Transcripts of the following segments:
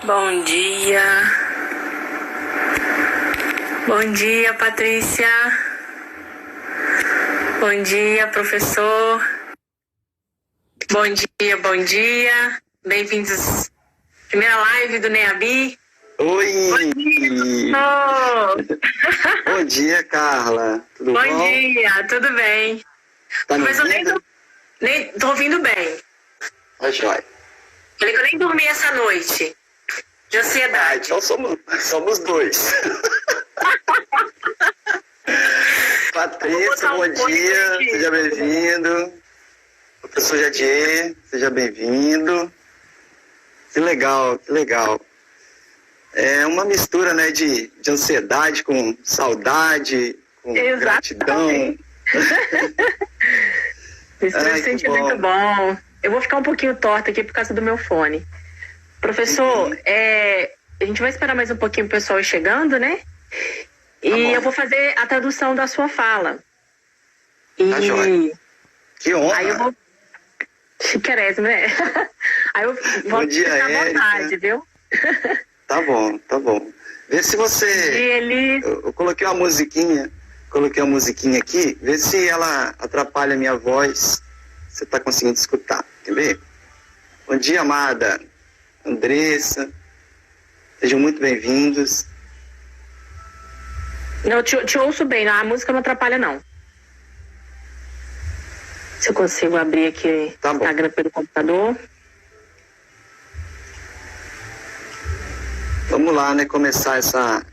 Bom dia. Bom dia, Patrícia. Bom dia, professor. Bom dia, bom dia. Bem-vindos à primeira live do NEABI. Oi! Bom dia, professor. Bom dia, Carla. Tudo bom? Bom dia, tudo bem? Tá me Mas eu ouvindo? nem tô ouvindo bem. Tá jóia. Falei que eu nem dormi essa noite. De ansiedade. Então somos dois. Patrícia, bom dia. Seja bem-vindo. Professor Jadier, seja bem-vindo. Que legal, que legal. É uma mistura, né, de ansiedade com saudade, com gratidão. Mistura de sentimento bom. Eu vou ficar um pouquinho torta aqui por causa do meu fone. Professor, a gente vai esperar mais um pouquinho o pessoal ir chegando, né? E eu vou fazer a tradução da sua fala. Tá jóia. Que honra. Aí eu vou... Chiquerésimo, né? Aí eu vou ficar à vontade, viu? Tá bom, tá bom. Vê se você... Eu coloquei uma musiquinha aqui, vê se ela atrapalha a minha voz. Você tá conseguindo escutar, quer ver? Bom dia, amada Andressa. Sejam muito bem-vindos. Não, te ouço bem, a música não atrapalha, não. Se eu consigo abrir aqui o Instagram pelo computador. Vamos lá, né? Começar essa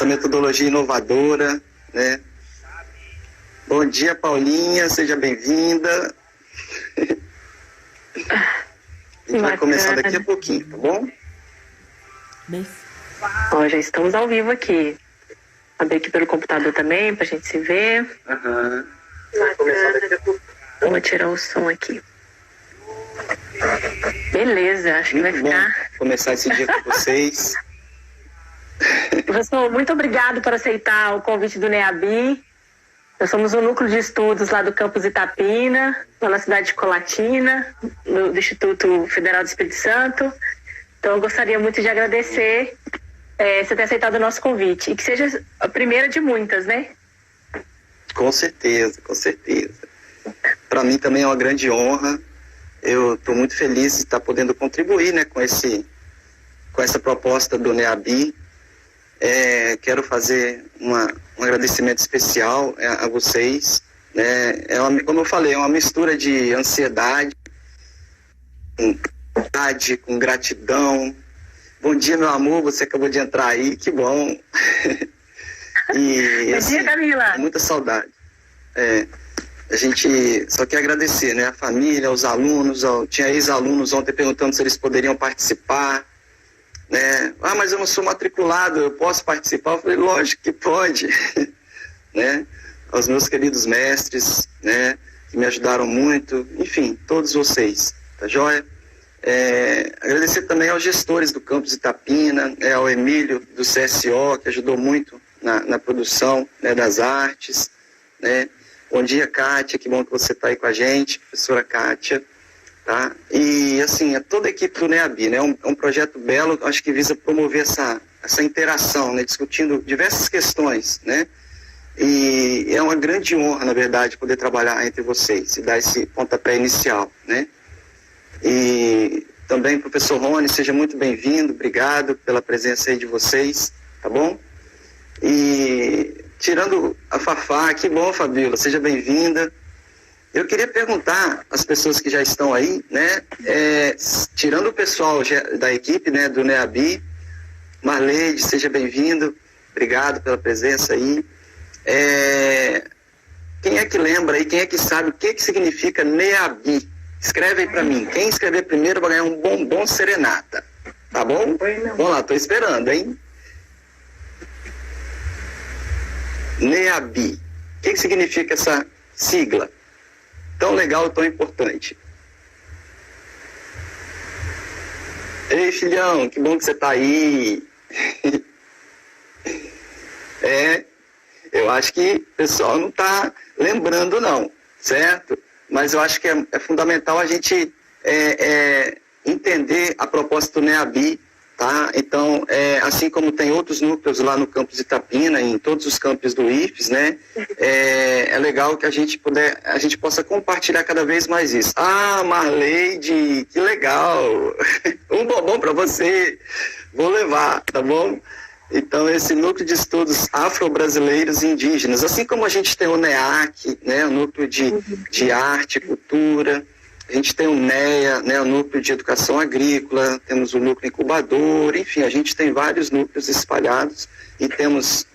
metodologia inovadora, né? Bom dia, Paulinha. Seja bem-vinda. A gente vai começar daqui a pouquinho, tá bom? Ó, já estamos ao vivo aqui. Abrir aqui pelo computador também, pra gente se ver. Vai começar daqui a pouquinho. Vou tirar o som aqui. Beleza, acho que vai ficar. Começar esse dia com vocês. Professor, muito obrigado por aceitar o convite do NEABI. Nós somos um núcleo de estudos lá do campus Itapina, lá na cidade de Colatina, do Instituto Federal do Espírito Santo. Então, eu gostaria muito de agradecer você ter aceitado o nosso convite. E que seja a primeira de muitas, né? Com certeza, com certeza. Para mim também é uma grande honra. Eu estou muito feliz de estar podendo contribuir, né, com essa proposta do NEABI. Quero fazer um agradecimento especial a vocês. Né? Como eu falei, é uma mistura de ansiedade, com gratidão. Bom dia, meu amor, você acabou de entrar aí, que bom. E, bom assim, dia, Camila. Muita saudade. A gente só quer agradecer, né? A família, os alunos. Tinha ex-alunos ontem perguntando se eles poderiam participar. Né? Ah, mas eu não sou matriculado, eu posso participar? Eu falei, lógico que pode. Né? Aos meus queridos mestres, né? Que me ajudaram muito. Enfim, todos vocês. Tá joia? Agradecer também aos gestores do campus Itapina, ao Emílio do CSO, que ajudou muito na produção, né, das artes. Né? Bom dia, Kátia, que bom que você está aí com a gente, professora Kátia. Tá? E, assim, toda a equipe do NEABI, né? É um projeto belo, acho que visa promover essa interação, né? Discutindo diversas questões, né? E é uma grande honra, na verdade, poder trabalhar entre vocês e dar esse pontapé inicial, né? E também, professor Rony, seja muito bem-vindo, obrigado pela presença aí de vocês, tá bom? E tirando a Fafá, que bom, Fabíola, seja bem-vinda. Eu queria perguntar às pessoas que já estão aí, né, tirando o pessoal da equipe, né, do NEABI, Marleide, seja bem-vindo, obrigado pela presença aí. Quem é que lembra aí, quem é que sabe o que significa NEABI? Escreve aí pra mim, quem escrever primeiro vai ganhar um bombom serenata, tá bom? Vamos lá, tô esperando, hein? NEABI, o que significa essa sigla? Tão legal, tão importante. Ei, filhão, que bom que você tá aí. Eu acho que o pessoal não tá lembrando não, certo? Mas eu acho que é fundamental a gente entender a proposta do NEABI, tá? Então, assim como tem outros núcleos lá no campus Itapina, em todos os campos do IFES, né? É legal que a gente possa compartilhar cada vez mais isso. Ah, Marleide, que legal! Um bombom para você, vou levar, tá bom? Então, esse núcleo de estudos afro-brasileiros e indígenas, assim como a gente tem o NEAC, né? O núcleo de arte e cultura. A gente tem o NEA, né, o Núcleo de Educação Agrícola, temos o Núcleo Incubador, enfim, a gente tem vários núcleos espalhados e temos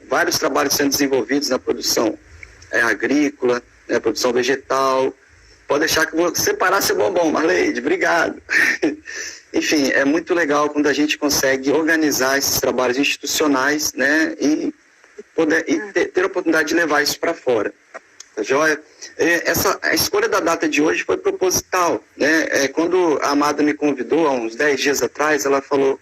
vários trabalhos sendo desenvolvidos na produção agrícola, né, produção vegetal. Pode deixar que eu vou separar seu bombom, Marleide, obrigado. Enfim, é muito legal quando a gente consegue organizar esses trabalhos institucionais, né, e ter a oportunidade de levar isso para fora. Tá joia? A escolha da data de hoje foi proposital, né? Quando a Amada me convidou, há uns 10 dias atrás, ela falou,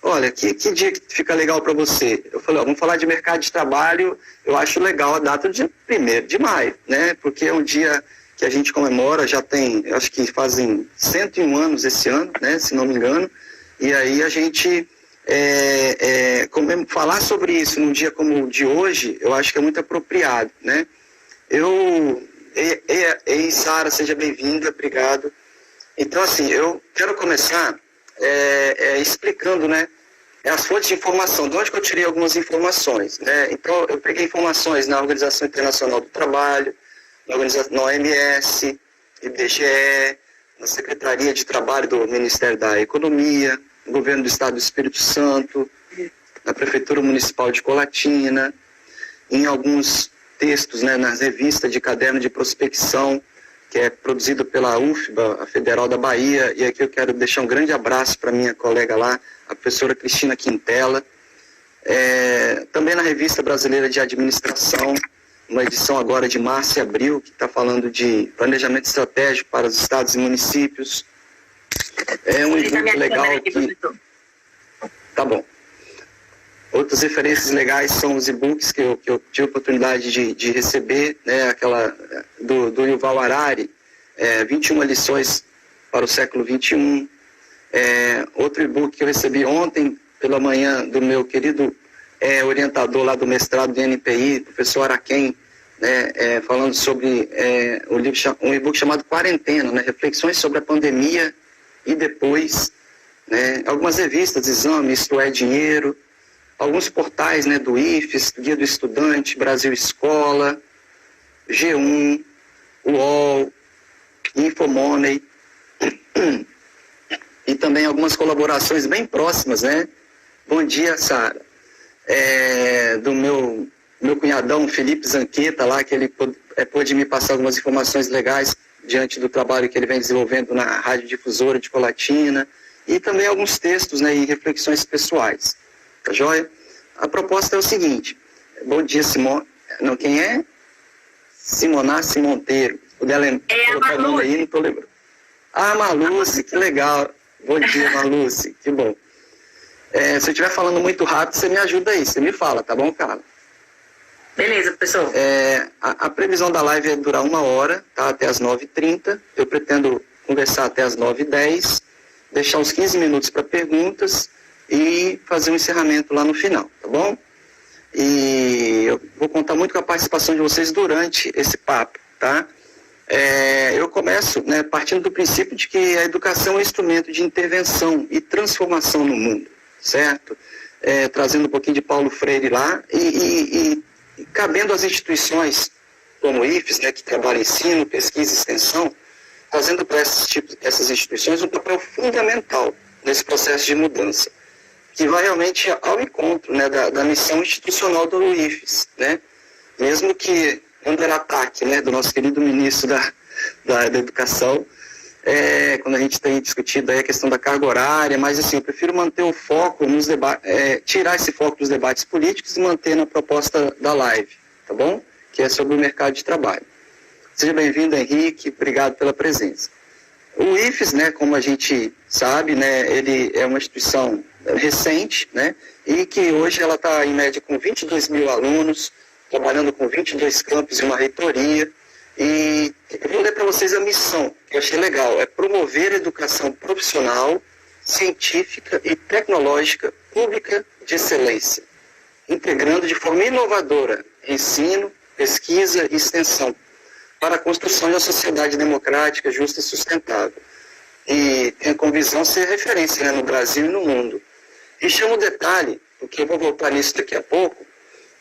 olha, que dia que fica legal para você? Eu falei, vamos falar de mercado de trabalho, eu acho legal a data do dia 1º de maio, né? Porque é um dia que a gente comemora, já tem, acho que fazem 101 anos esse ano, né? Se não me engano, e aí a gente... falar sobre isso num dia como o de hoje, eu acho que é muito apropriado, né? Ei, Sara, seja bem-vinda, obrigado. Então, assim, eu quero começar explicando, né, as fontes de informação, de onde que eu tirei algumas informações, né? Então, eu peguei informações na Organização Internacional do Trabalho, na OMS, IBGE, na Secretaria de Trabalho do Ministério da Economia, no Governo do Estado do Espírito Santo, na Prefeitura Municipal de Colatina, em alguns textos, né, nas revistas de caderno de prospecção, que é produzido pela UFBA, a Federal da Bahia, e aqui eu quero deixar um grande abraço para minha colega lá, a professora Cristina Quintela. Também na Revista Brasileira de Administração, uma edição agora de março e abril, que está falando de planejamento estratégico para os estados e municípios. É um e-book legal que... Tá bom. Outras referências legais são os e-books que eu tive a oportunidade de receber, né, aquela do Yuval Harari, 21 lições para o século XXI. Outro e-book que eu recebi ontem pela manhã do meu querido orientador lá do mestrado do NPI, professor Araquém, né, falando sobre um e-book chamado Quarentena, né, reflexões sobre a pandemia e depois, né, algumas revistas, Exame, Isto é Dinheiro, alguns portais, né, do IFES, Guia do Estudante, Brasil Escola, G1, UOL, Infomoney, e também algumas colaborações bem próximas, né? Bom dia, Sara. Do meu cunhadão Felipe Zanqueta lá, que ele pôde me passar algumas informações legais diante do trabalho que ele vem desenvolvendo na Rádio Difusora de Colatina, e também alguns textos, né, e reflexões pessoais. Tá joia? A proposta é o seguinte. Bom dia, Simone. Não, quem é? Simonace Monteiro. Puder colocar o nome aí, não estou lembrando. Ah, Maluce, que legal. Bom dia, Maluce, que bom. Se eu estiver falando muito rápido, você me ajuda aí, você me fala, tá bom, Carla? Beleza, pessoal. A previsão da live é durar 1 hora, tá? Até as 9h30. Eu pretendo conversar até as 9h10, deixar uns 15 minutos para perguntas e fazer um encerramento lá no final, tá bom? E eu vou contar muito com a participação de vocês durante esse papo, tá? Eu começo, né, partindo do princípio de que a educação é um instrumento de intervenção e transformação no mundo, certo? Trazendo um pouquinho de Paulo Freire lá e cabendo às instituições como o IFES, né, que trabalha ensino, pesquisa e extensão, trazendo para essas instituições um papel fundamental nesse processo de mudança, que vai realmente ao encontro, né, da missão institucional do IFES, né? Mesmo que under ataque, né, do nosso querido ministro da Educação, quando a gente tem discutido aí a questão da carga horária, mas assim, eu prefiro manter o foco nos debates, tirar esse foco dos debates políticos e manter na proposta da live, tá bom? Que é sobre o mercado de trabalho. Seja bem-vindo, Henrique, obrigado pela presença. O IFES, né, como a gente sabe, né, ele é uma instituição recente, né, e que hoje ela está em média com 22 mil alunos, trabalhando com 22 campos e uma reitoria. E eu vou ler para vocês a missão, que eu achei legal, é promover a educação profissional, científica e tecnológica pública de excelência, integrando de forma inovadora ensino, pesquisa e extensão, para a construção de uma sociedade democrática, justa e sustentável. E tem com visão ser referência, né, no Brasil e no mundo. E chamo o detalhe, porque eu vou voltar nisso daqui a pouco.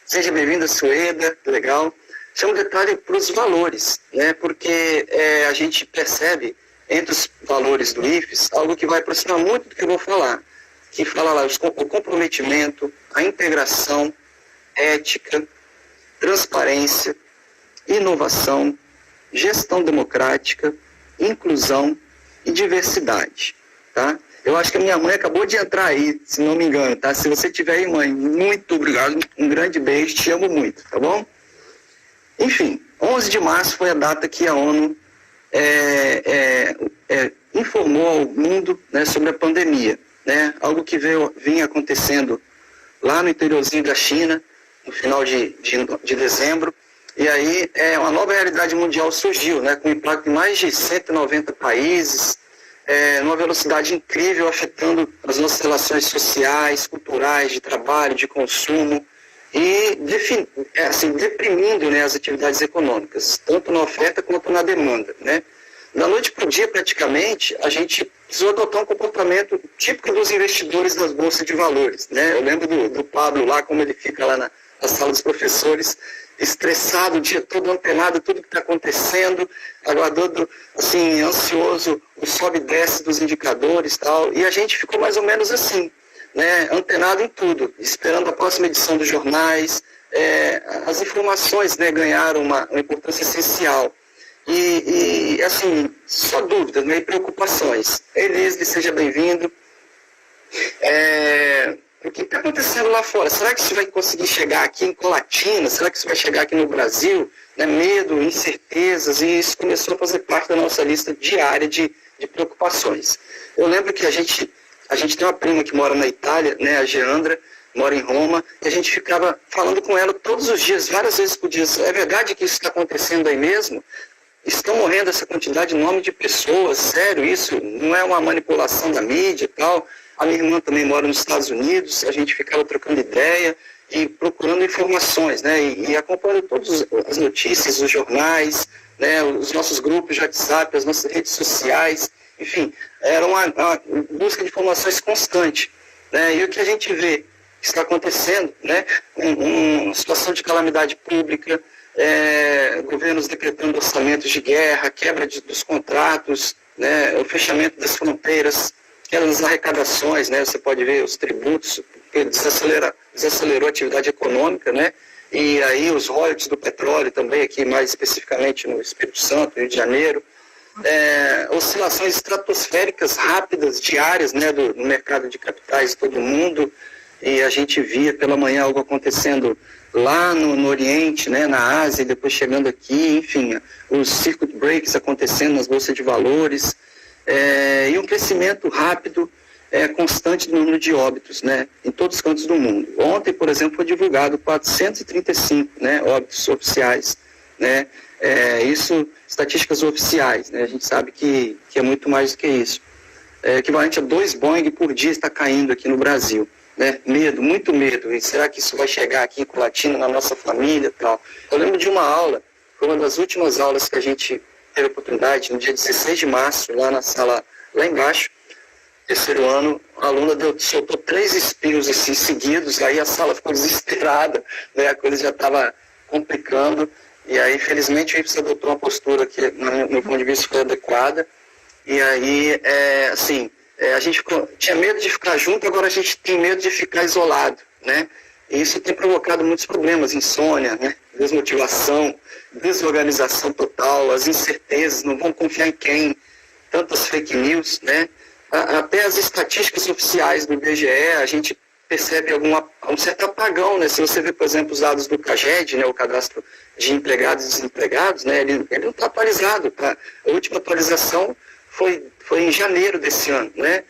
Seja bem-vinda, Sueda, legal. Chamo o detalhe para os valores, né, porque a gente percebe entre os valores do IFES algo que vai aproximar muito do que eu vou falar, que fala lá o comprometimento, a integração, ética, transparência, inovação, gestão democrática, inclusão e diversidade, tá? Eu acho que a minha mãe acabou de entrar aí, se não me engano, tá? Se você tiver aí, mãe, muito obrigado, um grande beijo, te amo muito, tá bom? Enfim, 11 de março foi a data que a ONU informou ao mundo, né, sobre a pandemia, né? Algo que vinha acontecendo lá no interiorzinho da China, no final de dezembro. E aí uma nova realidade mundial surgiu, né, com impacto em mais de 190 países, numa velocidade incrível, afetando as nossas relações sociais, culturais, de trabalho, de consumo, e deprimindo, né, as atividades econômicas, tanto na oferta quanto na demanda, né. Da noite para o dia, praticamente, a gente precisou adotar um comportamento típico dos investidores das bolsas de valores, né. Eu lembro do Pablo lá, como ele fica lá na sala dos professores, estressado o dia todo, antenado, tudo que está acontecendo, aguardando, assim, ansioso, o sobe e desce dos indicadores e tal, e a gente ficou mais ou menos assim, né, antenado em tudo, esperando a próxima edição dos jornais. As informações, né, ganharam uma importância essencial, e assim, só dúvidas, né, e preocupações. Elisle, seja bem-vindo. O que está acontecendo lá fora? Será que isso vai conseguir chegar aqui em Colatina? Será que isso vai chegar aqui no Brasil? Né? Medo, incertezas, e isso começou a fazer parte da nossa lista diária de preocupações. Eu lembro que a gente tem uma prima que mora na Itália, né, a Geandra, mora em Roma, e a gente ficava falando com ela todos os dias, várias vezes por dia. É verdade que isso está acontecendo aí mesmo? Estão morrendo essa quantidade enorme de pessoas? Sério, isso não é uma manipulação da mídia e tal? A minha irmã também mora nos Estados Unidos, a gente ficava trocando ideia e procurando informações, né, e acompanhando todas as notícias, os jornais, né, os nossos grupos de WhatsApp, as nossas redes sociais, enfim, era uma busca de informações constante, né, e o que a gente vê que está acontecendo, né, uma situação de calamidade pública, governos decretando orçamentos de guerra, quebra dos contratos, né, o fechamento das fronteiras, as arrecadações, né, você pode ver os tributos, que desacelerou a atividade econômica, né, e aí os royalties do petróleo também, aqui mais especificamente no Espírito Santo, Rio de Janeiro, oscilações estratosféricas rápidas, diárias, né, no mercado de capitais de todo mundo, e a gente via pela manhã algo acontecendo lá no Oriente, né, na Ásia, e depois chegando aqui, enfim, os circuit breaks acontecendo nas bolsas de valores, e um crescimento rápido, constante do número de óbitos, né, em todos os cantos do mundo. Ontem, por exemplo, foi divulgado 435, né, óbitos oficiais, né, isso, estatísticas oficiais, né, a gente sabe que é muito mais do que isso. Equivalente a 2 Boeing por dia está caindo aqui no Brasil, né, medo, muito medo, e será que isso vai chegar aqui em Colatina, na nossa família e tal? Eu lembro de uma aula, foi uma das últimas aulas que a gente teve a oportunidade, no dia 16 de março, lá na sala, lá embaixo, terceiro ano, a aluna soltou 3 espirros assim, seguidos, aí a sala ficou desesperada, né, a coisa já estava complicando, e aí, infelizmente, o IFES adotou uma postura que, no meu ponto de vista, foi adequada, e aí, a gente tinha medo de ficar junto, agora a gente tem medo de ficar isolado, né, e isso tem provocado muitos problemas, insônia, né, desmotivação, desorganização total, as incertezas, não vão confiar em quem, tantas fake news, né? Até as estatísticas oficiais do IBGE, a gente percebe um certo apagão, né? Se você vê, por exemplo, os dados do CAGED, né, o Cadastro de Empregados e Desempregados, né, ele não está atualizado, tá? A última atualização foi em janeiro desse ano, né?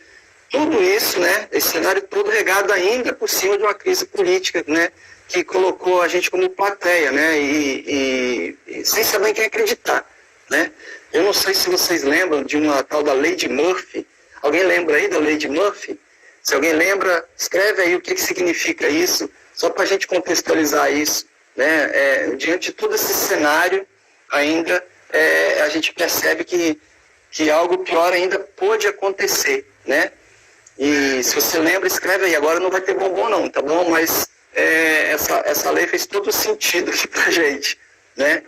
Tudo isso, né, esse cenário todo regado ainda por cima de uma crise política, né, que colocou a gente como plateia, né, e sem saber em quem acreditar, né. Eu não sei se vocês lembram de uma tal da Lei de Murphy. Alguém lembra aí da Lei de Murphy? Se alguém lembra, escreve aí o que significa isso, só para a gente contextualizar isso, né? Diante de todo esse cenário, ainda a gente percebe que algo pior ainda pode acontecer, né? E se você lembra, escreve aí. Agora não vai ter bombom não, tá bom? Mas essa lei fez todo sentido aqui pra gente, né?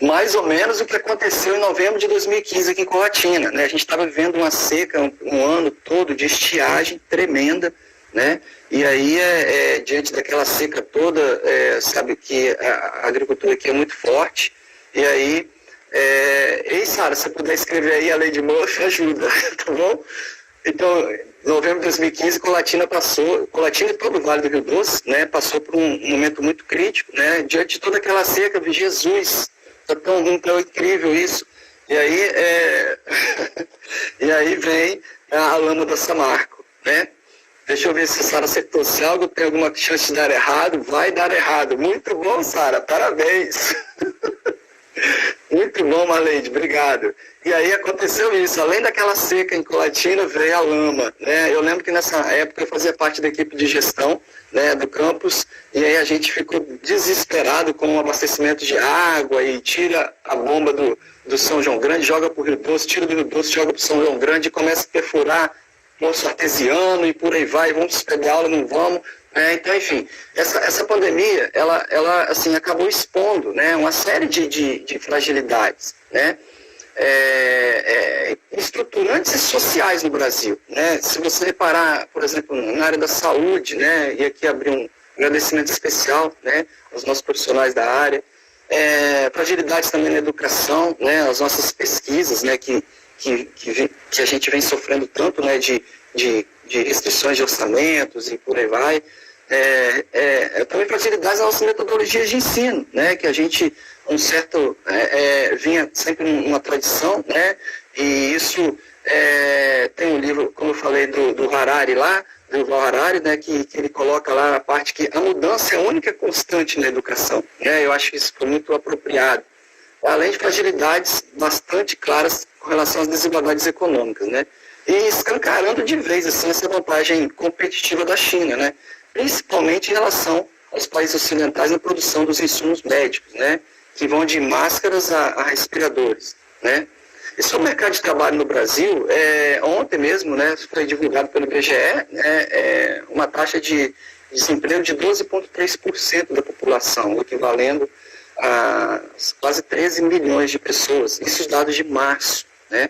Mais ou menos o que aconteceu em novembro de 2015 aqui em Colatina, né? A gente estava vivendo uma seca, um ano todo de estiagem tremenda, né? E aí, diante daquela seca toda, sabe que a agricultura aqui é muito forte, e aí, ei, Sara, se você puder escrever aí a Lei de Murphy, ajuda, tá bom? Então, em novembro de 2015, Colatina e todo o Vale do Rio Doce, né, passou por um momento muito crítico, né? Diante de toda aquela seca, Jesus, tá tão ruim, tão incrível isso. E aí, e aí vem a lama da Samarco, né? Deixa eu ver se a Sara acertou. Se algo tem alguma chance de dar errado, vai dar errado. Muito bom, Sara, parabéns. Muito bom, Marleide, obrigado. E aí aconteceu isso, além daquela seca em Colatina, veio a lama, né? Eu lembro que nessa época eu fazia parte da equipe de gestão, né, do campus, e aí a gente ficou desesperado com o abastecimento de água e tira a bomba do São João Grande, joga para o Rio Doce, tira do Rio Doce, joga para o São João Grande e começa a perfurar poço artesiano e por aí vai, vamos suspender a aula, não vamos. Então, enfim, essa pandemia, ela assim, acabou expondo, né, uma série de fragilidades, né, estruturantes e sociais no Brasil, né? Se você reparar, por exemplo, na área da saúde, né, e aqui abrir um agradecimento especial, né, aos nossos profissionais da área, fragilidades também na educação, né, as nossas pesquisas, né, que a gente vem sofrendo tanto, né, de restrições de orçamentos e por aí vai. Também fragilidades nas nossas metodologias de ensino, né, que a gente vinha sempre numa tradição, né, e isso tem um livro, como eu falei, do Harari lá, do Yuval Harari, né, que ele coloca lá a parte que a mudança é a única constante na educação, né, eu acho que isso foi muito apropriado, além de fragilidades bastante claras com relação às desigualdades econômicas, né, e escancarando de vez assim, essa vantagem competitiva da China, né, principalmente em relação aos países ocidentais na produção dos insumos médicos, né, que vão de máscaras a respiradores, né. E sobre o mercado de trabalho no Brasil, ontem mesmo, né, foi divulgado pelo IBGE, uma taxa de desemprego de 12,3% da população, equivalendo a quase 13 milhões de pessoas. Isso os dados de março, né,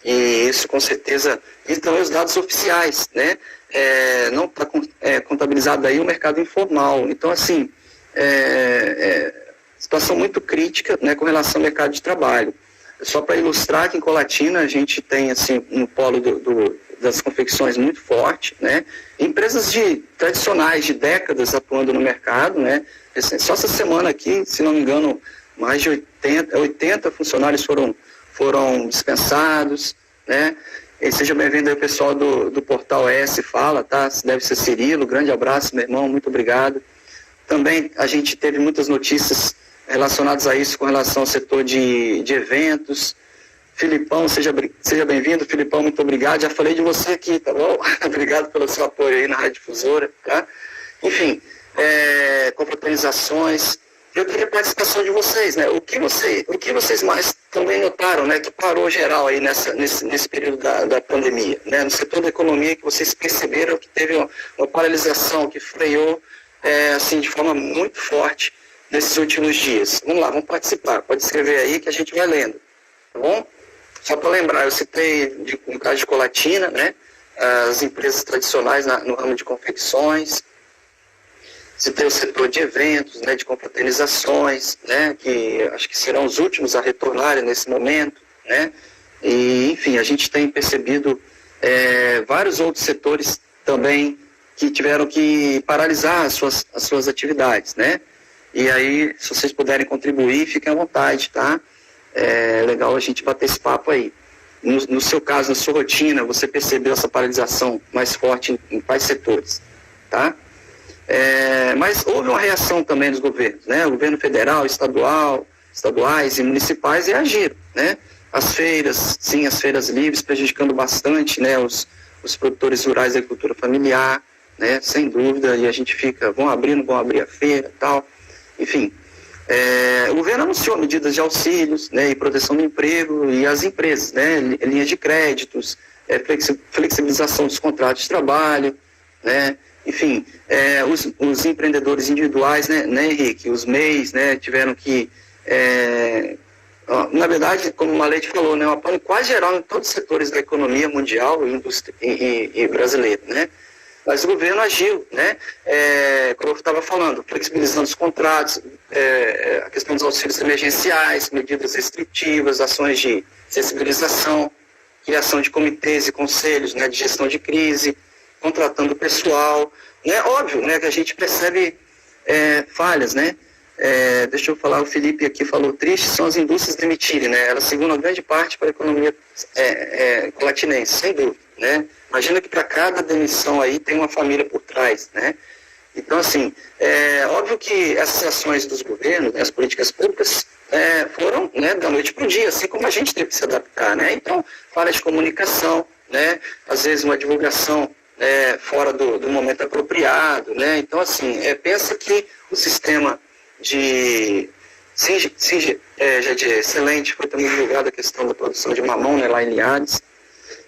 e isso com certeza, e também os dados oficiais, né, não está contabilizado aí o mercado informal. Então, assim, situação muito crítica, né, com relação ao mercado de trabalho. Só para ilustrar que em Colatina a gente tem assim, um polo das confecções muito forte, né, empresas tradicionais de décadas atuando no mercado, né, só essa semana aqui, se não me engano, mais de 80 funcionários foram dispensados, né. E seja bem-vindo aí o pessoal do Portal S Fala, tá? Deve ser Cirilo, grande abraço, meu irmão, muito obrigado. Também a gente teve muitas notícias relacionadas a isso com relação ao setor de eventos. Filipão, seja bem-vindo. Filipão, muito obrigado. Já falei de você aqui, tá bom? Obrigado pelo seu apoio aí na Rádio Difusora, tá? Enfim, confraternizações. Eu queria a participação de vocês, né? O que vocês mais também notaram, né? Que parou geral aí nesse período da pandemia, né? No setor da economia, que vocês perceberam que teve uma paralisação, que freou, assim, de forma muito forte nesses últimos dias. Vamos lá, vamos participar. Pode escrever aí que a gente vai lendo, tá bom? Só para lembrar, eu citei, no caso de Colatina, né? As empresas tradicionais no ramo de confecções. Citei o setor de eventos, né, de confraternizações, né, que acho que serão os últimos a retornarem nesse momento, né, e, enfim, a gente tem percebido vários outros setores também que tiveram que paralisar as suas atividades, né, e aí, se vocês puderem contribuir, fiquem à vontade, tá, legal a gente bater esse papo aí. No seu caso, na sua rotina, você percebeu essa paralisação mais forte em quais setores, tá? Mas houve uma reação também dos governos, né? O governo federal, estadual, estaduais e municipais, e agiram, né? As feiras, sim, as feiras livres, prejudicando bastante, né, os produtores rurais da agricultura familiar, né, sem dúvida, e a gente fica, vão abrir a feira e tal, enfim. O governo anunciou medidas de auxílios, né, e proteção do emprego, e as empresas, né, linhas de créditos, flexibilização dos contratos de trabalho, né, enfim, os empreendedores individuais, né, Henrique, os MEIs, né, tiveram que, na verdade, como o Malete falou, né, um apoio quase geral em todos os setores da economia mundial e brasileira, né, mas o governo agiu, né, como eu estava falando, flexibilizando os contratos, a questão dos auxílios emergenciais, medidas restritivas, ações de sensibilização, criação de comitês e conselhos, né, de gestão de crise, contratando pessoal, né, óbvio, né, que a gente percebe falhas, né, deixa eu falar, o Felipe aqui falou, triste são as indústrias demitirem, né, elas seguram grande parte para a economia colatinense, sem dúvida, né, imagina que para cada demissão aí tem uma família por trás, né, então assim, óbvio que essas ações dos governos, né, as políticas públicas foram, né, da noite para o dia, assim como a gente teve que se adaptar, né, então, falha de comunicação, né, às vezes uma divulgação fora do momento apropriado, né, então assim, pensa que o sistema de excelente, foi também divulgada a questão da produção de mamão, né, lá em Linhares.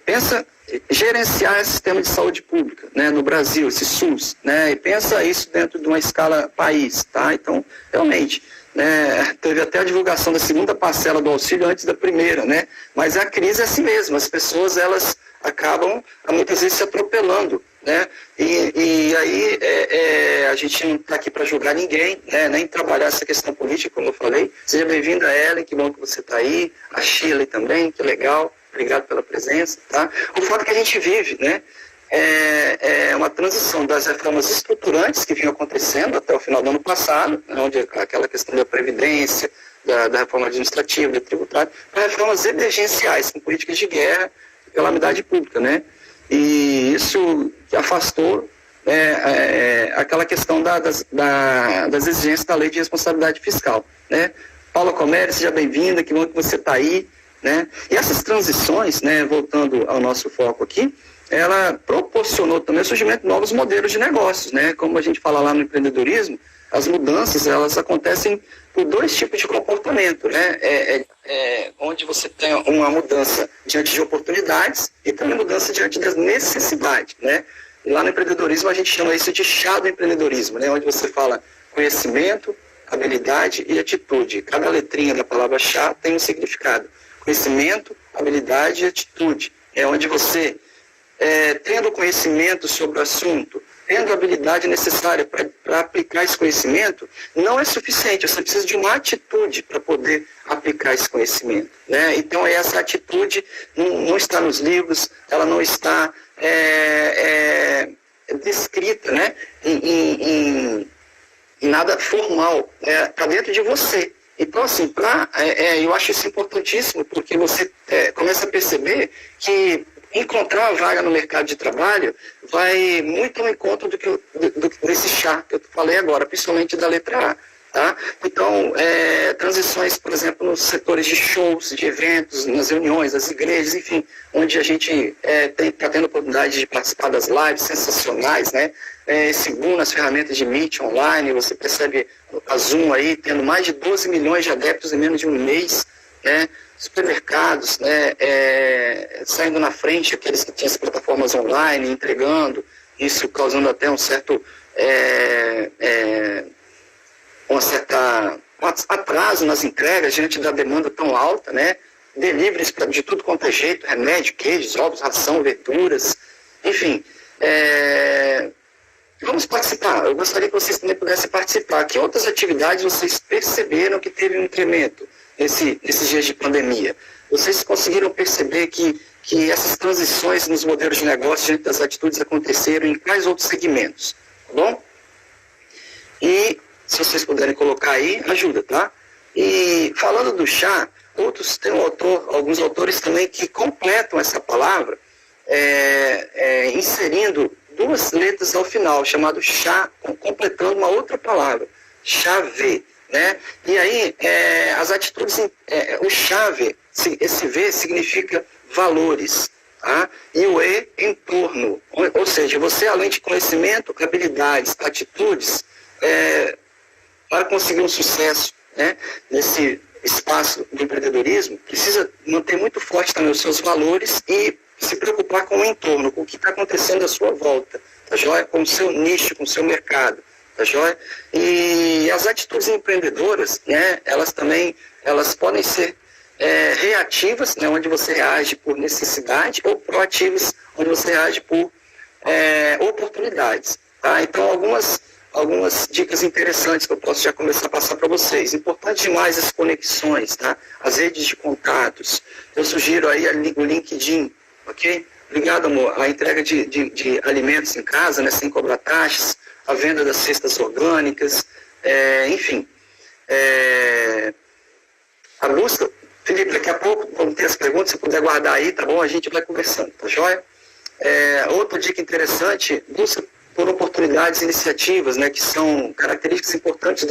Pensa gerenciar esse sistema de saúde pública, né, no Brasil, esse SUS, né, e pensa isso dentro de uma escala país, tá? Então, realmente, né, teve até a divulgação da segunda parcela do auxílio antes da primeira, né, mas a crise é assim mesmo, as pessoas, elas acabam, muitas vezes, se atropelando, né, e aí a gente não está aqui para julgar ninguém, né, nem trabalhar essa questão política, como eu falei. Seja bem-vinda, Ellen, que bom que você está aí, a Shirley também, que legal, obrigado pela presença, tá? O fato que a gente vive, né, é uma transição das reformas estruturantes que vinham acontecendo até o final do ano passado, onde aquela questão da previdência, da reforma administrativa, da tributária, para reformas emergenciais, com políticas de guerra e calamidade pública, né? E isso afastou aquela questão das exigências da lei de responsabilidade fiscal, né? Paula Comério, seja bem-vinda, que bom que você está aí, né? E essas transições, né, voltando ao nosso foco aqui, ela proporcionou também o surgimento de novos modelos de negócios, né? Como a gente fala lá no empreendedorismo, as mudanças, elas acontecem por dois tipos de comportamento, né? Onde você tem uma mudança diante de oportunidades e também mudança diante das necessidades, né? E lá no empreendedorismo a gente chama isso de chá do empreendedorismo, né? Onde você fala conhecimento, habilidade e atitude. Cada letrinha da palavra chá tem um significado. Conhecimento, habilidade e atitude. É onde você, tendo conhecimento sobre o assunto, tendo a habilidade necessária para aplicar esse conhecimento, não é suficiente, você precisa de uma atitude para poder aplicar esse conhecimento, né? Então, essa atitude não está nos livros, ela não está descrita, né, em nada formal, está dentro de você. Então, assim, eu acho isso importantíssimo, porque você começa a perceber que encontrar uma vaga no mercado de trabalho vai muito ao encontro desse chá que eu falei agora, principalmente da letra A. Tá? Então, transições, por exemplo, nos setores de shows, de eventos, nas reuniões, nas igrejas, enfim, onde a gente está tendo a oportunidade de participar das lives sensacionais, né? Esse boom nas ferramentas de Meet online, você percebe a Zoom aí tendo mais de 12 milhões de adeptos em menos de um mês, né? Supermercados, né, saindo na frente, aqueles que tinham as plataformas online, entregando, isso causando até um certo atraso nas entregas diante da demanda tão alta, né? Deliveries de tudo quanto é jeito, remédio, queijos, ovos, ração, verduras, enfim. Vamos participar. Eu gostaria que vocês também pudessem participar. Que outras atividades vocês perceberam que teve um incremento nesses dias de pandemia? Vocês conseguiram perceber que essas transições nos modelos de negócio diante das atitudes aconteceram em quais outros segmentos? Tá bom? E se vocês puderem colocar aí, ajuda, tá? E falando do chá, tem alguns autores também que completam essa palavra, inserindo duas letras ao final, chamado chá, completando uma outra palavra, chave, né? E aí, as atitudes, o chave, esse V significa valores, tá? E o E, entorno. Ou seja, você, além de conhecimento, habilidades, atitudes, para conseguir um sucesso, né, nesse espaço do empreendedorismo, precisa manter muito forte também os seus valores e se preocupar com o entorno, com o que está acontecendo à sua volta, tá joia? Com o seu nicho, com o seu mercado, tá joia? E as atitudes empreendedoras, né, elas podem ser reativas, né, onde você reage por necessidade, ou proativas, onde você reage por oportunidades, tá? Então, algumas dicas interessantes que eu posso já começar a passar para vocês. Importante demais as conexões, tá? As redes de contatos. Eu sugiro aí o LinkedIn, ok? Obrigado, amor. A entrega de alimentos em casa, né, sem cobrar taxas, a venda das cestas orgânicas, enfim. A busca... Felipe, daqui a pouco vamos ter as perguntas, se puder guardar aí, tá bom? A gente vai conversando, tá joia? Outra dica interessante, busca por oportunidades, iniciativas, né, que são características importantes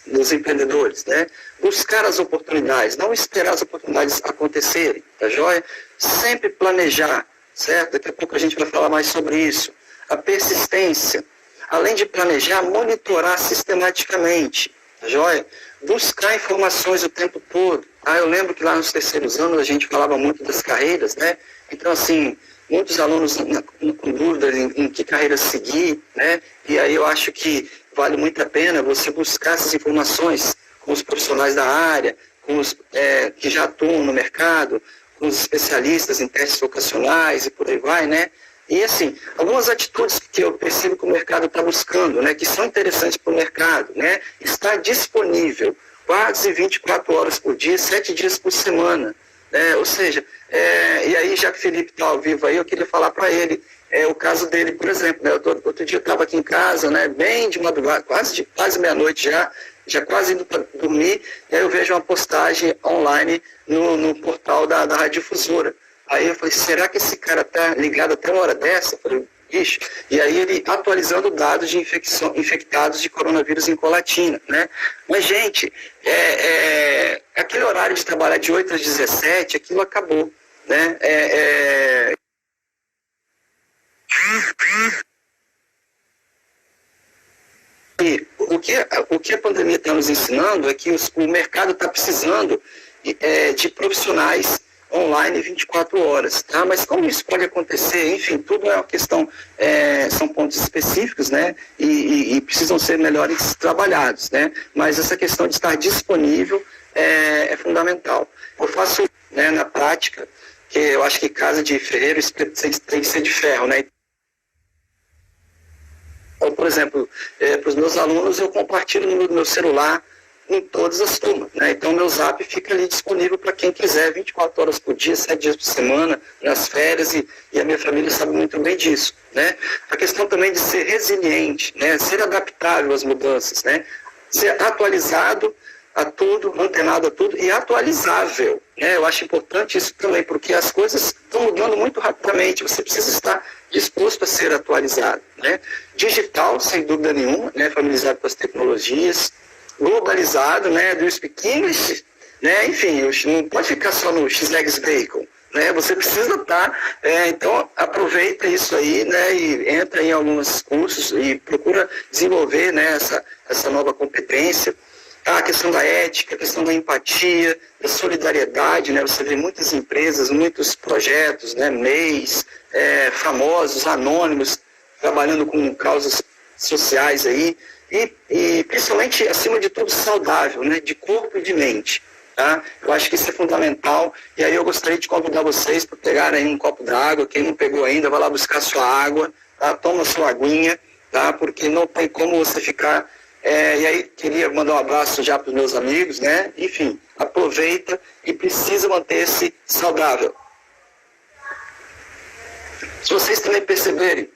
dos empreendedores, né? Buscar as oportunidades, não esperar as oportunidades acontecerem, tá joia? Sempre planejar, certo? Daqui a pouco a gente vai falar mais sobre isso. A persistência, além de planejar, monitorar sistematicamente, tá joia? Buscar informações o tempo todo. Eu lembro que lá nos terceiros anos a gente falava muito das carreiras, né? Então, assim, muitos alunos com dúvidas em que carreira seguir, né? E aí eu acho que vale muito a pena você buscar essas informações com os profissionais da área, com os que já atuam no mercado, com os especialistas em testes vocacionais e por aí vai, né? E assim, algumas atitudes que eu percebo que o mercado está buscando, né? Que são interessantes para o mercado, né? Está disponível quase 24 horas por dia, 7 dias por semana. Ou seja, e aí, já que o Felipe está ao vivo aí, eu queria falar para ele, o caso dele, por exemplo, né, outro dia eu estava aqui em casa, né, bem de madrugada, quase meia-noite já quase indo para dormir, e aí eu vejo uma postagem online no portal da Radiodifusora. Aí eu falei, será que esse cara está ligado até uma hora dessa? Eu falei, bicho. E aí ele atualizando dados de infectados de coronavírus em Colatina, né? Mas, gente, aquele horário de trabalhar de 8 às 17, aquilo acabou, né? E o que a pandemia está nos ensinando é que o mercado está precisando de profissionais online 24 horas, tá? Mas como isso pode acontecer? Enfim, tudo é uma questão, são pontos específicos, né? E precisam ser melhores trabalhados, né? Mas essa questão de estar disponível é fundamental. Eu faço, né, na prática, que eu acho que casa de ferreiro tem que ser de ferro, né? Então, por exemplo, para os meus alunos eu compartilho no meu celular em todas as turmas, né? Então meu zap fica ali disponível para quem quiser, 24 horas por dia, 7 dias por semana, nas férias, e a minha família sabe muito bem disso, né? A questão também de ser resiliente, né? Ser adaptável às mudanças, né? Ser atualizado a tudo, antenado a tudo e atualizável, né? Eu acho importante isso também, porque as coisas estão mudando muito rapidamente, você precisa estar disposto a ser atualizado, né? Digital, sem dúvida nenhuma, né? Familiarizado com as tecnologias, globalizado, né, do speak English, né, enfim, não pode ficar só no X-Legs Bacon, né, você precisa estar, então aproveita isso aí, né, e entra em alguns cursos e procura desenvolver, né, essa nova competência, tá? A questão da ética, a questão da empatia, da solidariedade, né, você vê muitas empresas, muitos projetos, né, MEIs, famosos, anônimos, trabalhando com causas sociais aí, e principalmente, acima de tudo, saudável, né? De corpo e de mente. Tá? Eu acho que isso é fundamental. E aí eu gostaria de convidar vocês para pegarem um copo d'água. Quem não pegou ainda, vai lá buscar sua água. Tá? Toma sua aguinha, tá? Porque não tem como você ficar... e aí queria mandar um abraço já para os meus amigos, né? Enfim, aproveita e precisa manter-se saudável. Se vocês também perceberem,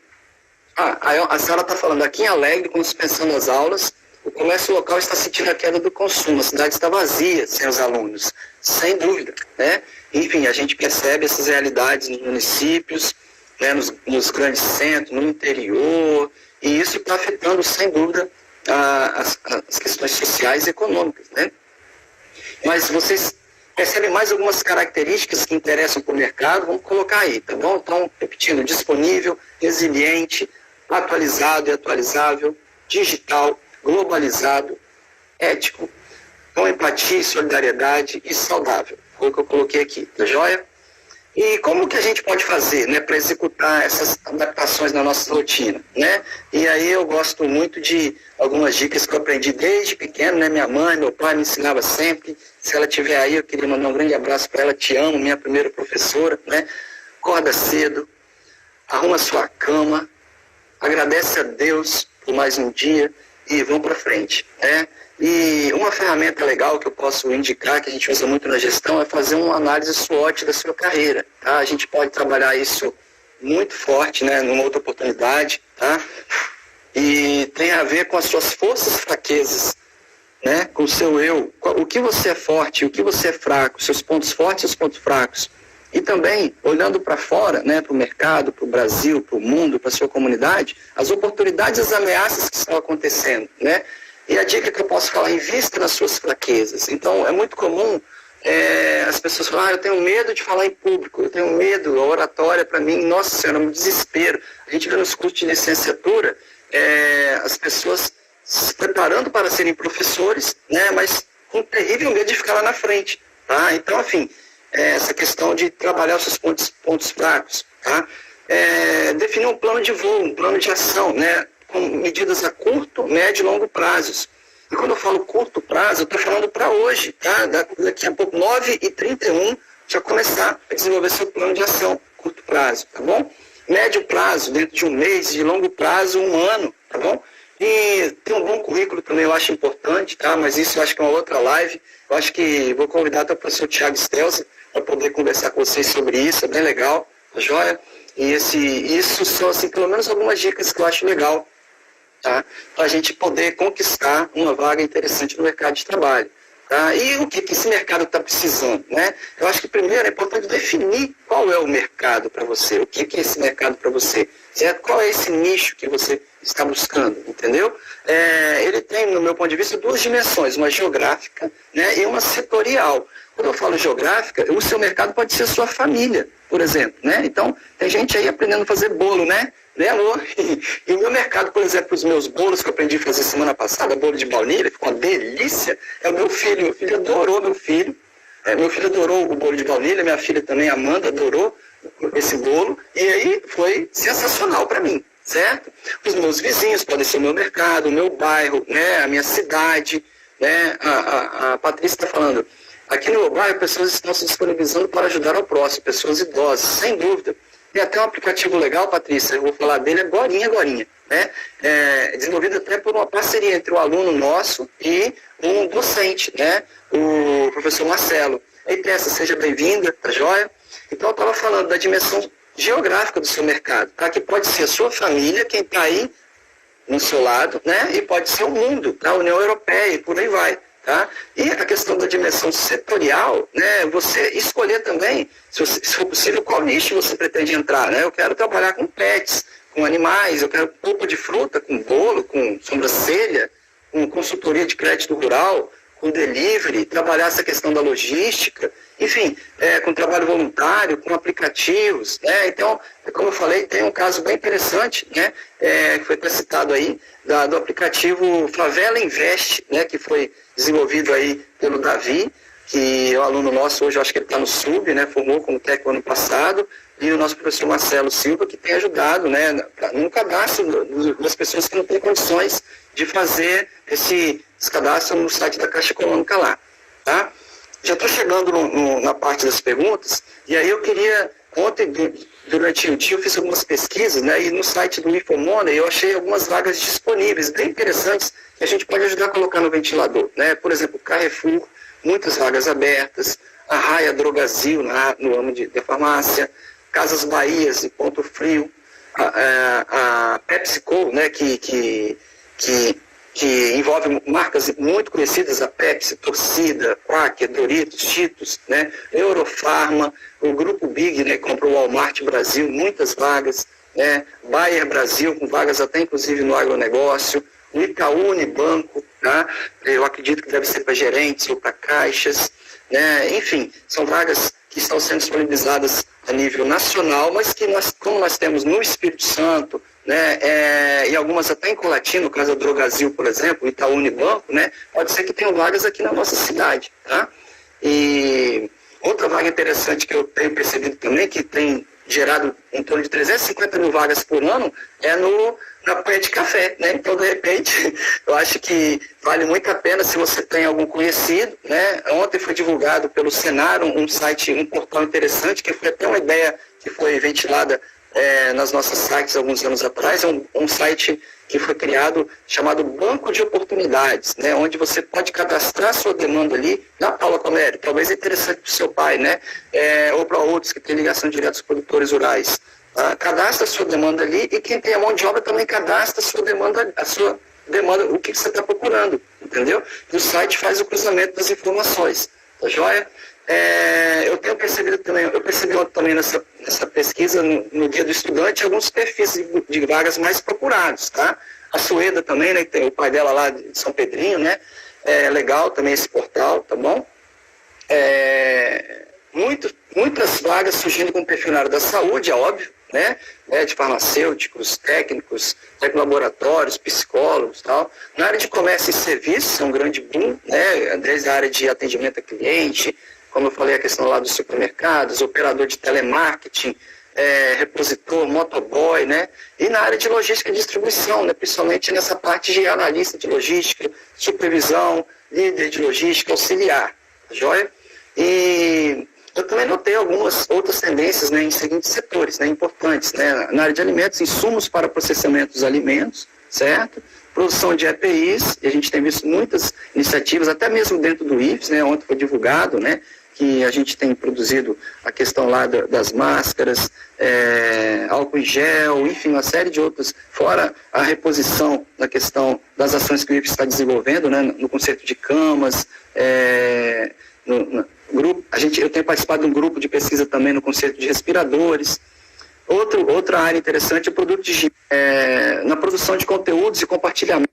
a senhora está falando, aqui em Alegre, com suspensão das aulas, o comércio local está sentindo a queda do consumo, a cidade está vazia sem os alunos, sem dúvida, né? Enfim, a gente percebe essas realidades nos municípios, né, nos grandes centros, no interior, e isso está afetando, sem dúvida, as questões sociais e econômicas, né? Mas vocês percebem mais algumas características que interessam para o mercado? Vamos colocar aí, tá bom? Então, repetindo, disponível, resiliente, atualizado e atualizável, digital, globalizado, ético, com empatia e solidariedade e saudável. Foi o que eu coloquei aqui, tá joia? E como que a gente pode fazer, né, para executar essas adaptações na nossa rotina, né? E aí eu gosto muito de algumas dicas que eu aprendi desde pequeno, né? Minha mãe, meu pai me ensinava sempre. Se ela estiver aí, eu queria mandar um grande abraço para ela. Te amo, minha primeira professora, né? Acorda cedo, arruma sua cama, agradece a Deus por mais um dia e vamos para frente, né? E uma ferramenta legal que eu posso indicar, que a gente usa muito na gestão, é fazer uma análise SWOT da sua carreira, tá? A gente pode trabalhar isso muito forte, né, numa outra oportunidade, tá? E tem a ver com as suas forças e fraquezas, né? Com o seu eu, o que você é forte, o que você é fraco, seus pontos fortes e os pontos fracos. E também, olhando para fora, né, para o mercado, para o Brasil, para o mundo, para a sua comunidade, as oportunidades e as ameaças que estão acontecendo, né? E a dica que eu posso falar, invista nas suas fraquezas. Então, é muito comum as pessoas falarem, eu tenho medo de falar em público, eu tenho medo, a oratória para mim, nossa senhora, é um desespero. A gente vê nos cursos de licenciatura, as pessoas se preparando para serem professores, né, mas com terrível medo de ficar lá na frente. Tá? Então, enfim, essa questão de trabalhar os seus pontos fracos. Tá? Definir um plano de voo, um plano de ação, né? Com medidas a curto, médio e longo prazos. E quando eu falo curto prazo, eu estou falando para hoje, tá? Daqui a pouco, 9h31, já começar a desenvolver seu plano de ação, curto prazo, tá bom? Médio prazo, dentro de um mês, de longo prazo, 1 ano, tá bom? E ter um bom currículo também eu acho importante, tá? Mas isso eu acho que é uma outra live. Eu acho que vou convidar até o professor Thiago Stelzer para poder conversar com vocês sobre isso, é bem legal, tá joia? E isso são, assim, pelo menos algumas dicas que eu acho legal, tá? Para a gente poder conquistar uma vaga interessante no mercado de trabalho. Tá? E o que esse mercado está precisando? Né? Eu acho que primeiro é importante definir qual é o mercado para você, o que é esse mercado para você, certo? Qual é esse nicho que você está buscando, entendeu? Ele tem, no meu ponto de vista, 2 dimensões, uma geográfica, né, e uma setorial. Quando eu falo geográfica, o seu mercado pode ser a sua família, por exemplo, né? Então, tem gente aí aprendendo a fazer bolo, né? Né, amor? E o meu mercado, por exemplo, os meus bolos que eu aprendi a fazer semana passada, bolo de baunilha, ficou uma delícia. É o meu filho adorou meu filho adorou o bolo de baunilha, minha filha também, Amanda, adorou esse bolo, e aí foi sensacional para mim, certo? Os meus vizinhos podem ser o meu mercado, o meu bairro, né, a minha cidade, né? A Patrícia está falando, aqui no meu bairro, pessoas estão se disponibilizando para ajudar ao próximo, pessoas idosas, sem dúvida. Tem até um aplicativo legal, Patrícia, eu vou falar dele agorinha, né? Desenvolvido até por uma parceria entre o aluno nosso e um docente, né? O professor Marcelo. Ei, Tessa, seja bem-vinda, tá joia? Então, eu estava falando da dimensão geográfica do seu mercado, tá? Que pode ser a sua família, quem está aí no seu lado, né? E pode ser o mundo, tá? A União Europeia e por aí vai. Tá? E a questão da dimensão setorial, né, você escolher também, se for possível, qual nicho você pretende entrar. Né? Eu quero trabalhar com pets, com animais, eu quero polpa de fruta, com bolo, com sobrancelha, com consultoria de crédito rural, com delivery, trabalhar essa questão da logística, enfim, com trabalho voluntário, com aplicativos. Né? Então, como eu falei, tem um caso bem interessante, né, que foi até citado aí, do aplicativo Favela Invest, né, que foi desenvolvido aí pelo Davi, que é um aluno nosso, hoje eu acho que ele está no SUB, né, formou como técnico ano passado, e o nosso professor Marcelo Silva, que tem ajudado, né, no cadastro das pessoas que não têm condições de fazer esse cadastro no site da Caixa Econômica lá, tá? Já estou chegando na parte das perguntas, e aí eu queria, ontem, durante o dia, eu fiz algumas pesquisas, né, e no site do InfoMoney eu achei algumas vagas disponíveis, bem interessantes, que a gente pode ajudar a colocar no ventilador, né? Por exemplo, Carrefour, muitas vagas abertas, a Raia Drogazil, no ramo da farmácia, Casas Bahias e Ponto Frio, a PepsiCo, né, que envolve marcas muito conhecidas, a Pepsi, Torcida, Quaker, Doritos, Cheetos, né, Eurofarma, o Grupo Big, né, que comprou o Walmart Brasil, muitas vagas, né, Bayer Brasil, com vagas até inclusive no agronegócio, o Itaú Unibanco, tá? Eu acredito que deve ser para gerentes ou para caixas, né? Enfim, são vagas que estão sendo disponibilizadas a nível nacional, mas que como nós temos no Espírito Santo, né, e algumas até em Colatina, no caso da Drogasil, por exemplo, Itaú Unibanco, né, pode ser que tenham vagas aqui na nossa cidade, tá? E outra vaga interessante que eu tenho percebido também, que tem gerado em torno de 350 mil vagas por ano, é na Penha de Café, né? Então, de repente, eu acho que vale muito a pena se você tem algum conhecido, né? Ontem foi divulgado pelo Senar um site, um portal interessante, que foi até uma ideia que foi ventilada nas nossas sites alguns anos atrás, um site que foi criado chamado Banco de Oportunidades, né, onde você pode cadastrar sua demanda ali, na Paula Comério, talvez é interessante para o seu pai, né, ou para outros que têm ligação direta aos produtores rurais. Cadastra a sua demanda ali e quem tem a mão de obra também cadastra a sua demanda, o que você está procurando, entendeu? E o site faz o cruzamento das informações, tá joia? Eu percebi ontem também nessa pesquisa, no Dia do Estudante, alguns perfis de vagas mais procurados, tá? A Sueda também, né, tem o pai dela lá de São Pedrinho, né? É legal também esse portal, tá bom? Muitas vagas surgindo com o perfil na área da saúde, é óbvio, né? De farmacêuticos, técnicos, laboratórios, psicólogos e tal. Na área de comércio e serviços, é um grande boom, né? Desde a área de atendimento a cliente, como eu falei, a questão lá dos supermercados, operador de telemarketing, repositor, motoboy, né? E na área de logística e distribuição, né? Principalmente nessa parte de analista de logística, supervisão, líder de logística, auxiliar, joia? E eu também notei algumas outras tendências, né, em seguintes setores, né, importantes, né? Na área de alimentos, insumos para processamento dos alimentos, certo? Produção de EPIs, e a gente tem visto muitas iniciativas, até mesmo dentro do IFES, né? Ontem foi divulgado, né, que a gente tem produzido a questão lá das máscaras, álcool em gel, enfim, uma série de outras, fora a reposição na questão das ações que o IFES está desenvolvendo, né, no conceito de camas, eu tenho participado de um grupo de pesquisa também no conceito de respiradores. Outra área interessante é o produto digital, na produção de conteúdos e compartilhamento,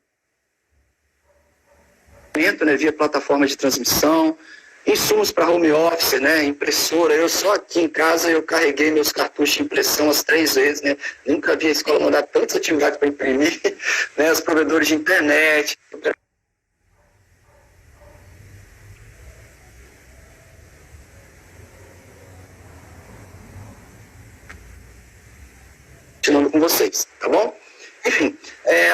né, via plataforma de transmissão, insumos para home office, né, impressora. Eu só aqui em casa eu carreguei meus cartuchos de impressão as 3 vezes, né, nunca vi a escola mandar tantas atividades para imprimir, né, os provedores de internet, continuando com vocês, tá bom? Enfim,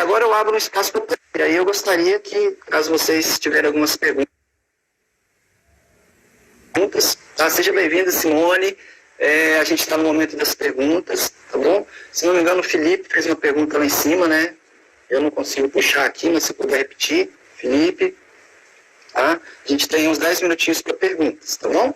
agora eu abro um espaço para e aí eu gostaria que, caso vocês tiverem algumas perguntas, tá? Seja bem-vinda, Simone. A gente está no momento das perguntas, tá bom? Se não me engano, o Felipe fez uma pergunta lá em cima, né? Eu não consigo puxar aqui, mas se puder repetir, Felipe, tá? A gente tem uns 10 minutinhos para perguntas, tá bom?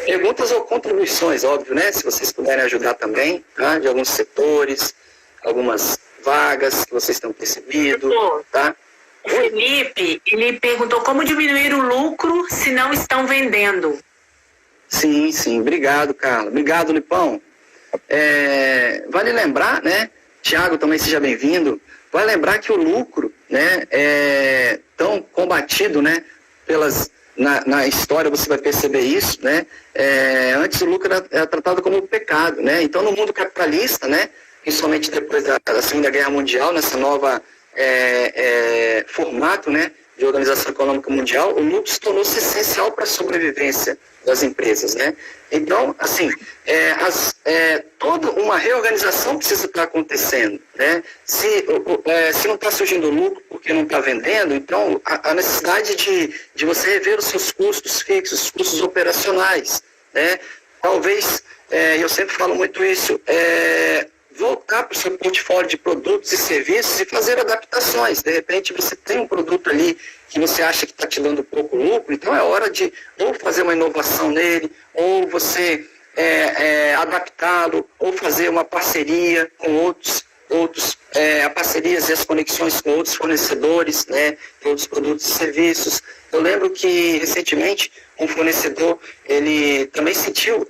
Perguntas ou contribuições, óbvio, né? Se vocês puderem ajudar também, tá? De alguns setores, algumas vagas que vocês estão percebido, tá? O Felipe, ele perguntou como diminuir o lucro se não estão vendendo. Sim, obrigado, Carla. Obrigado, Lipão. Vale lembrar, né? Tiago, também seja bem-vindo. Vale lembrar que o lucro, né, é tão combatido, né, na história você vai perceber isso, né? Antes o lucro era tratado como um pecado, né? Então no mundo capitalista, né, principalmente depois da Segunda Guerra Mundial, nessa nova formato, né, de organização econômica mundial, o lucro se tornou essencial para a sobrevivência das empresas, né? Então, assim, toda uma reorganização precisa estar acontecendo, né? Se não está surgindo lucro porque não está vendendo, então a necessidade de você rever os seus custos fixos, os custos operacionais, né? Talvez, eu sempre falo muito isso, voltar para o seu portfólio de produtos e serviços e fazer adaptações. De repente você tem um produto ali que você acha que está te dando pouco lucro, então é hora de ou fazer uma inovação nele, ou você adaptá-lo, ou fazer uma parceria com outros parcerias e as conexões com outros fornecedores, né, de outros produtos e serviços. Eu lembro que recentemente um fornecedor, ele também sentiu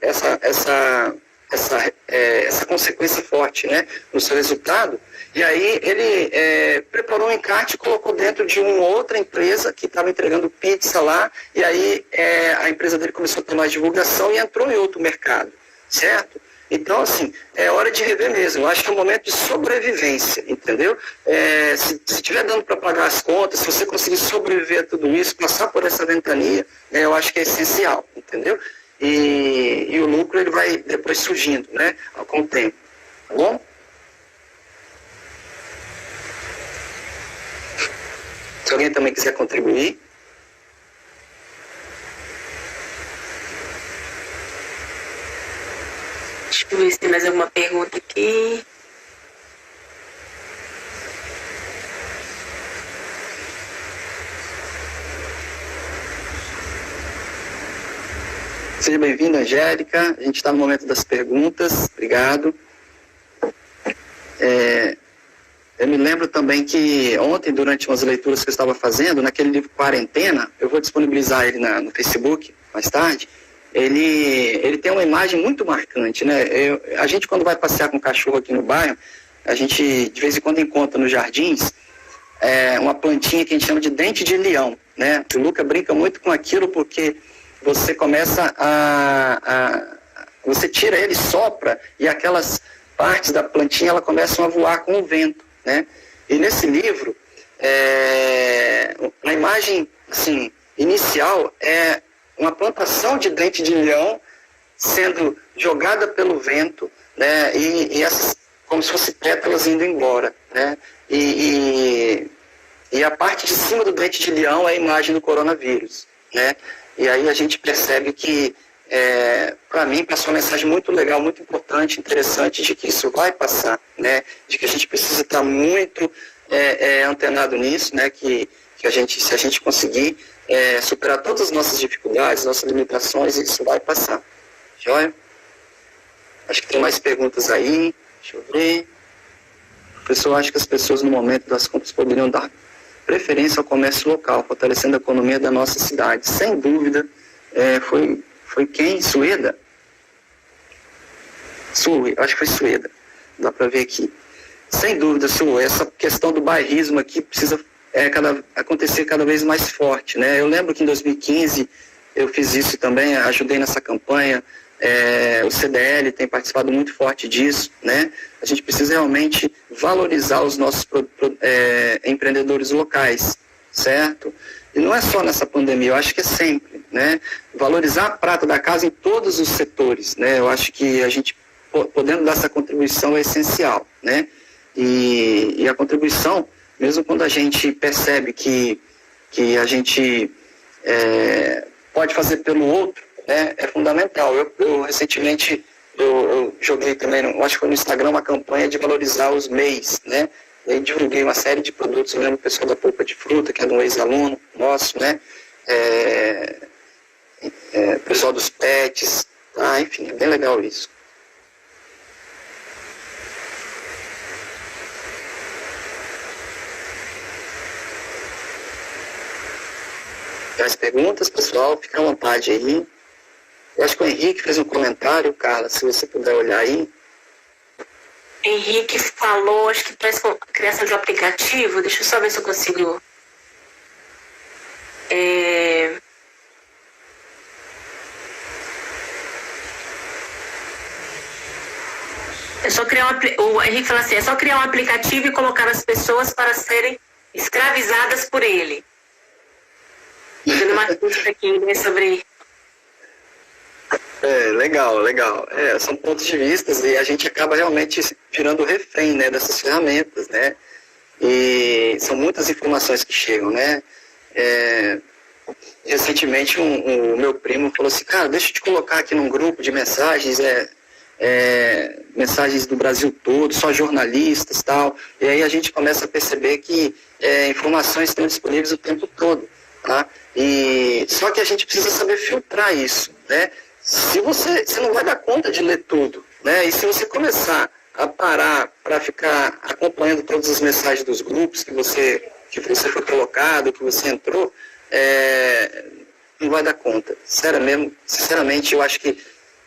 essa consequência forte, né, no seu resultado. E aí ele preparou um encarte e colocou dentro de uma outra empresa que estava entregando pizza lá, e aí a empresa dele começou a ter mais divulgação e entrou em outro mercado, certo? Então, assim, é hora de rever mesmo. Eu acho que é um momento de sobrevivência, entendeu? Se estiver dando para pagar as contas, se você conseguir sobreviver a tudo isso, passar por essa ventania, eu acho que é essencial, entendeu? E o lucro ele vai depois surgindo, né, com o tempo. Tá bom? Se alguém também quiser contribuir. Deixa eu ver se tem mais alguma pergunta aqui. Seja bem-vinda, Angélica. A gente está no momento das perguntas. Obrigado. Eu me lembro também que ontem, durante umas leituras que eu estava fazendo, naquele livro Quarentena, eu vou disponibilizar ele no Facebook mais tarde, ele tem uma imagem muito marcante, né? A gente, quando vai passear com o cachorro aqui no bairro, a gente, de vez em quando, encontra nos jardins uma plantinha que a gente chama de dente de leão, né? O Luca brinca muito com aquilo porque você começa você tira ele, sopra, e aquelas partes da plantinha, ela começam a voar com o vento, né? E nesse livro, a imagem, assim, inicial é uma plantação de dente de leão sendo jogada pelo vento, né? E essas, como se fossem pétalas indo embora, né? E a parte de cima do dente de leão é a imagem do coronavírus, né? E aí a gente percebe que, para mim, passou uma mensagem muito legal, muito importante, interessante, de que isso vai passar, né? De que a gente precisa estar muito antenado nisso, né? Que se a gente conseguir superar todas as nossas dificuldades, nossas limitações, isso vai passar. Joia? Acho que tem mais perguntas aí. Deixa eu ver. O professor acha que as pessoas, no momento das compras, poderiam dar preferência ao comércio local, fortalecendo a economia da nossa cidade. Sem dúvida, foi quem? Sueda? Acho que foi Sueda. Dá para ver aqui. Sem dúvida, Su, essa questão do bairrismo aqui precisa acontecer cada vez mais forte, né? Eu lembro que em 2015 eu fiz isso também, ajudei nessa campanha. O CDL tem participado muito forte disso, né? A gente precisa realmente valorizar os nossos empreendedores locais, certo? E não é só nessa pandemia, eu acho que é sempre, né? Valorizar a prata da casa em todos os setores, né? Eu acho que a gente, podendo dar essa contribuição, é essencial, né? E a contribuição, mesmo quando a gente percebe que a gente pode fazer pelo outro, é fundamental. Eu recentemente eu joguei também, acho que foi no Instagram, uma campanha de valorizar os MEIs, né? E aí divulguei uma série de produtos. Eu lembro o pessoal da polpa de fruta, que é um ex-aluno nosso, né? Pessoal dos pets, tá? Enfim, é bem legal isso. Mais perguntas, pessoal? Fica à vontade aí. Eu acho que o Henrique fez um comentário, Carla, se você puder olhar aí. Henrique falou, acho que parece com criação de um aplicativo. Deixa eu só ver se eu consigo. É só criar o Henrique falou assim, é só criar um aplicativo e colocar as pessoas para serem escravizadas por ele. Fazendo uma crítica aqui, né, sobre... Legal. São pontos de vista e a gente acaba realmente virando refém, né, dessas ferramentas, né? E são muitas informações que chegam, né? Recentemente o meu primo falou assim, cara, deixa eu te colocar aqui num grupo de mensagens, mensagens do Brasil todo, só jornalistas e tal. E aí a gente começa a perceber que informações estão disponíveis o tempo todo, tá? E só que a gente precisa saber filtrar isso, né? Se você não vai dar conta de ler tudo, né? E se você começar a parar para ficar acompanhando todas as mensagens dos grupos que você foi colocado, que você entrou, não vai dar conta. Sinceramente, eu acho que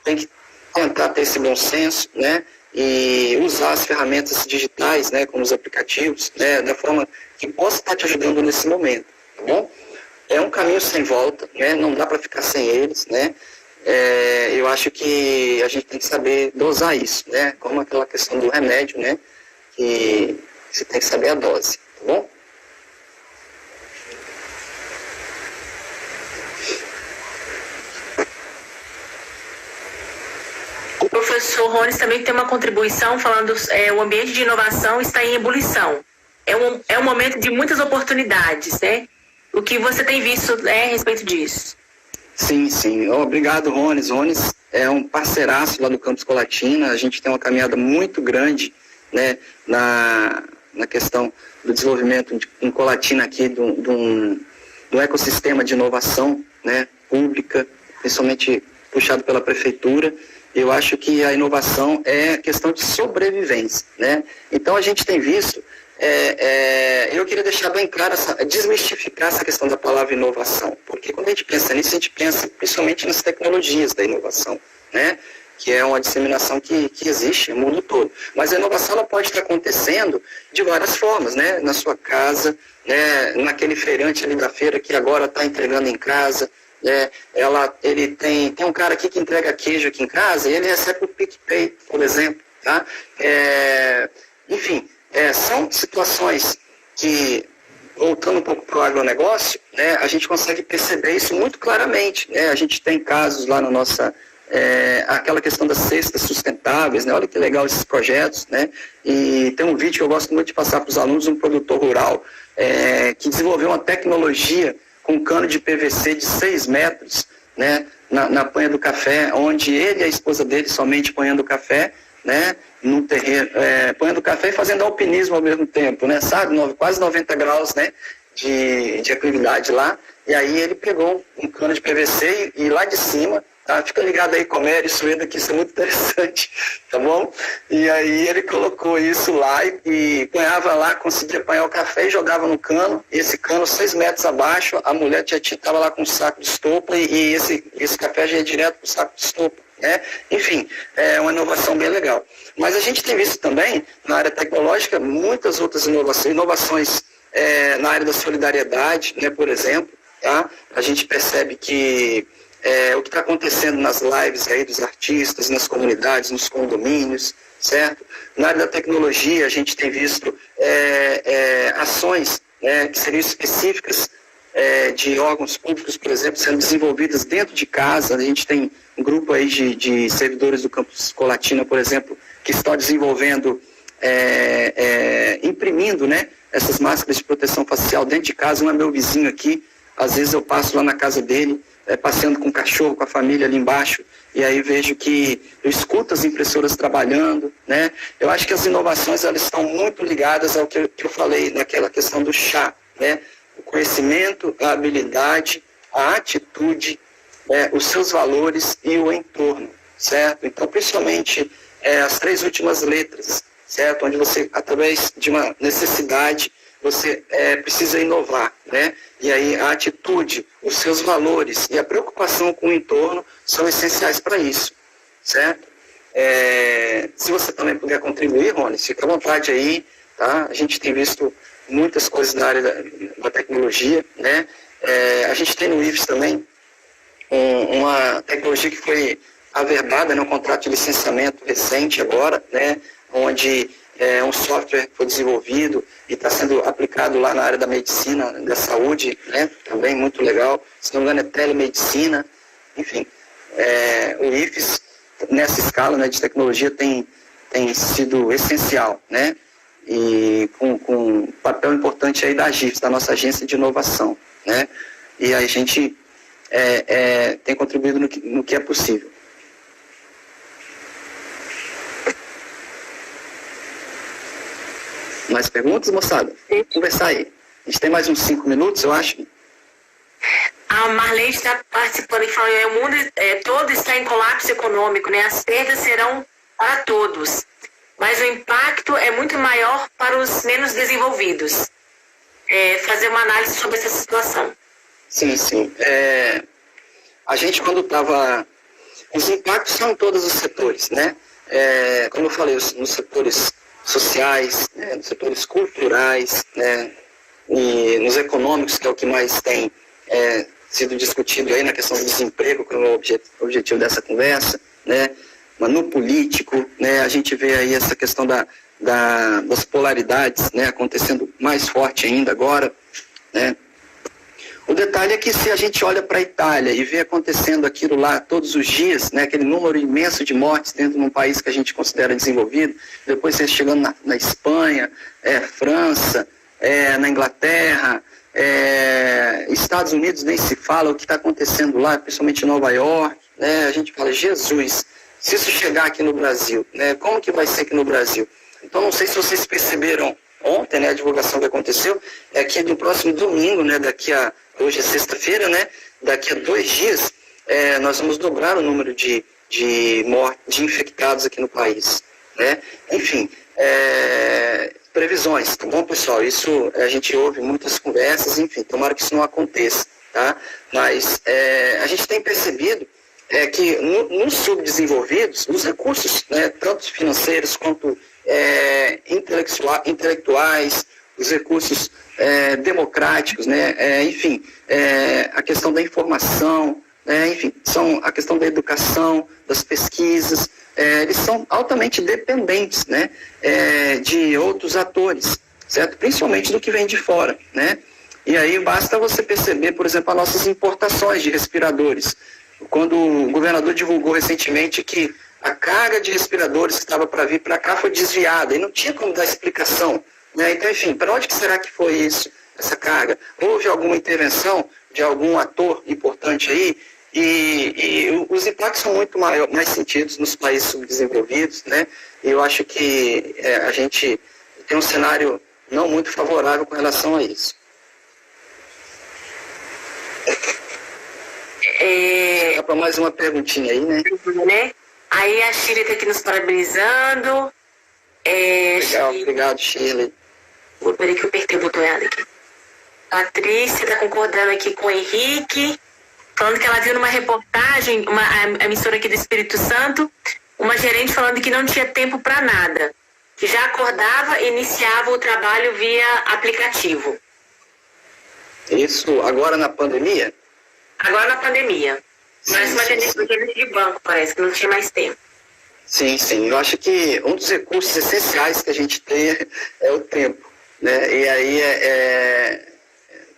tem que tentar ter esse bom senso, né? E usar as ferramentas digitais, né, como os aplicativos, né, da forma que possa estar te ajudando nesse momento, tá bom? É um caminho sem volta, né? Não dá para ficar sem eles, né? Eu acho que a gente tem que saber dosar isso, né? Como aquela questão do remédio, né? Que você tem que saber a dose, tá bom? O professor Rones também tem uma contribuição falando o ambiente de inovação está em ebulição. É um momento de muitas oportunidades, né? O que você tem visto a respeito disso? Sim, sim. Obrigado, Rones. Rones é um parceiraço lá do Campus Colatina. A gente tem uma caminhada muito grande, né, na questão do desenvolvimento em Colatina aqui do ecossistema de inovação, né, pública, principalmente puxado pela prefeitura. Eu acho que a inovação é questão de sobrevivência, né? Então a gente tem visto, eu queria deixar bem claro, desmistificar essa questão da palavra inovação, porque quando a gente pensa nisso, a gente pensa principalmente nas tecnologias da inovação, né? Que é uma disseminação que existe no mundo todo. Mas a inovação ela pode estar acontecendo de várias formas, né? Na sua casa, né? Naquele feirante ali da feira que agora está entregando em casa. Ele tem um cara aqui que entrega queijo aqui em casa e ele recebe o PicPay, por exemplo, tá? Enfim, são situações que, voltando um pouco para o agronegócio, né, a gente consegue perceber isso muito claramente, né? A gente tem casos lá na nossa, aquela questão das cestas sustentáveis, né? Olha que legal esses projetos, né? E tem um vídeo que eu gosto muito de passar para os alunos, um produtor rural que desenvolveu uma tecnologia com cano de PVC de 6 metros, né, na panha do café, onde ele e a esposa dele somente panhando o café, né, no terreno, panhando o café e fazendo alpinismo ao mesmo tempo, né, sabe, quase 90 graus, né, de atividade lá, e aí ele pegou um cano de PVC e lá de cima, tá? Fica ligado aí, Comério, Sueda, que isso é muito interessante, tá bom? E aí ele colocou isso lá e apanhava lá, conseguia apanhar o café e jogava no cano, e esse cano 6 metros abaixo, a mulher estava lá com um saco de estopa e esse café já ia direto para o saco de estopa, né? Enfim, é uma inovação bem legal. Mas a gente tem visto também, na área tecnológica, muitas outras inovações na área da solidariedade, né, por exemplo, tá? A gente percebe que o que está acontecendo nas lives aí dos artistas, nas comunidades, nos condomínios, certo? Na área da tecnologia, a gente tem visto ações, né, que seriam específicas de órgãos públicos, por exemplo, sendo desenvolvidas dentro de casa. A gente tem um grupo aí de servidores do Campus Colatina, por exemplo, que estão desenvolvendo, imprimindo, né, essas máscaras de proteção facial dentro de casa. Um é meu vizinho aqui, às vezes eu passo lá na casa dele, passeando com o cachorro, com a família ali embaixo, e aí vejo que eu escuto as impressoras trabalhando, né? Eu acho que as inovações, elas estão muito ligadas ao que eu falei naquela questão do chá, né? O conhecimento, a habilidade, a atitude, os seus valores e o entorno, certo? Então, principalmente as 3 últimas letras, certo? Onde você, através de uma necessidade, você precisa inovar, né? E aí a atitude, os seus valores e a preocupação com o entorno são essenciais para isso, certo? Se você também puder contribuir, Rony, fica à vontade aí, tá? A gente tem visto muitas coisas na área da tecnologia, né? A gente tem no IFES também uma tecnologia que foi averbada, né? Um contrato de licenciamento recente agora, né? Onde um software que foi desenvolvido e está sendo aplicado lá na área da medicina, da saúde, né? Também muito legal. Se não me engano, é telemedicina. Enfim, o IFES, nessa escala, né, de tecnologia, tem sido essencial, né? E com um papel importante aí da AGIFES, da nossa agência de inovação, né? E a gente tem contribuído no que é possível. Mais perguntas, moçada? Vamos conversar aí. A gente tem mais uns 5 minutos, eu acho. A Marlene está participando e falando que o mundo todo está em colapso econômico, né? As perdas serão para todos, mas o impacto é muito maior para os menos desenvolvidos. Fazer uma análise sobre essa situação. Sim, sim. A gente, quando estava os impactos são em todos os setores, né? Como eu falei, nos setores sociais, né, nos setores culturais, né, e nos econômicos, que é o que mais tem sido discutido aí na questão do desemprego, que é o objetivo dessa conversa, né? Mas no político, né, a gente vê aí essa questão das polaridades, né, acontecendo mais forte ainda agora, né? O detalhe é que se a gente olha para a Itália e vê acontecendo aquilo lá todos os dias, né, aquele número imenso de mortes dentro de um país que a gente considera desenvolvido, depois você chegando na Espanha, França, na Inglaterra, Estados Unidos nem se fala o que está acontecendo lá, principalmente em Nova York, né, a gente fala, Jesus, se isso chegar aqui no Brasil, né, como que vai ser aqui no Brasil? Então não sei se vocês perceberam ontem, né, a divulgação que aconteceu, é que no próximo domingo, né, hoje é sexta-feira, né, daqui a 2 dias, nós vamos dobrar o número de infectados aqui no país, né? Enfim, previsões, tá bom, pessoal? Isso a gente ouve muitas conversas, enfim, tomara que isso não aconteça, tá? Mas a gente tem percebido que nos subdesenvolvidos, os recursos, né, tanto financeiros quanto intelectuais, os recursos democráticos, né, enfim, a questão da informação, enfim, a questão da educação, das pesquisas, eles são altamente dependentes, né, de outros atores, certo? Principalmente do que vem de fora, né? E aí basta você perceber, por exemplo, as nossas importações de respiradores. Quando o governador divulgou recentemente que a carga de respiradores que estava para vir para cá foi desviada, e não tinha como dar explicação, né? Então, enfim, para onde que será que foi isso, essa carga? Houve alguma intervenção de algum ator importante aí? E os impactos são muito mais sentidos nos países subdesenvolvidos, né? E eu acho que a gente tem um cenário não muito favorável com relação a isso. Dá para mais uma perguntinha aí, né? Aí a Shirley está aqui nos parabenizando. Legal, obrigado, Shirley. Vou ver que eu apertei o botão errado aqui. Patrícia está concordando aqui com o Henrique, falando que ela viu numa reportagem, a emissora aqui do Espírito Santo, uma gerente falando que não tinha tempo para nada, que já acordava e iniciava o trabalho via aplicativo. Isso agora na pandemia? Agora na pandemia. Mas uma gerente de banco, parece que não tinha mais tempo. Sim, sim. Eu acho que um dos recursos essenciais que a gente tem é o tempo, né? E aí,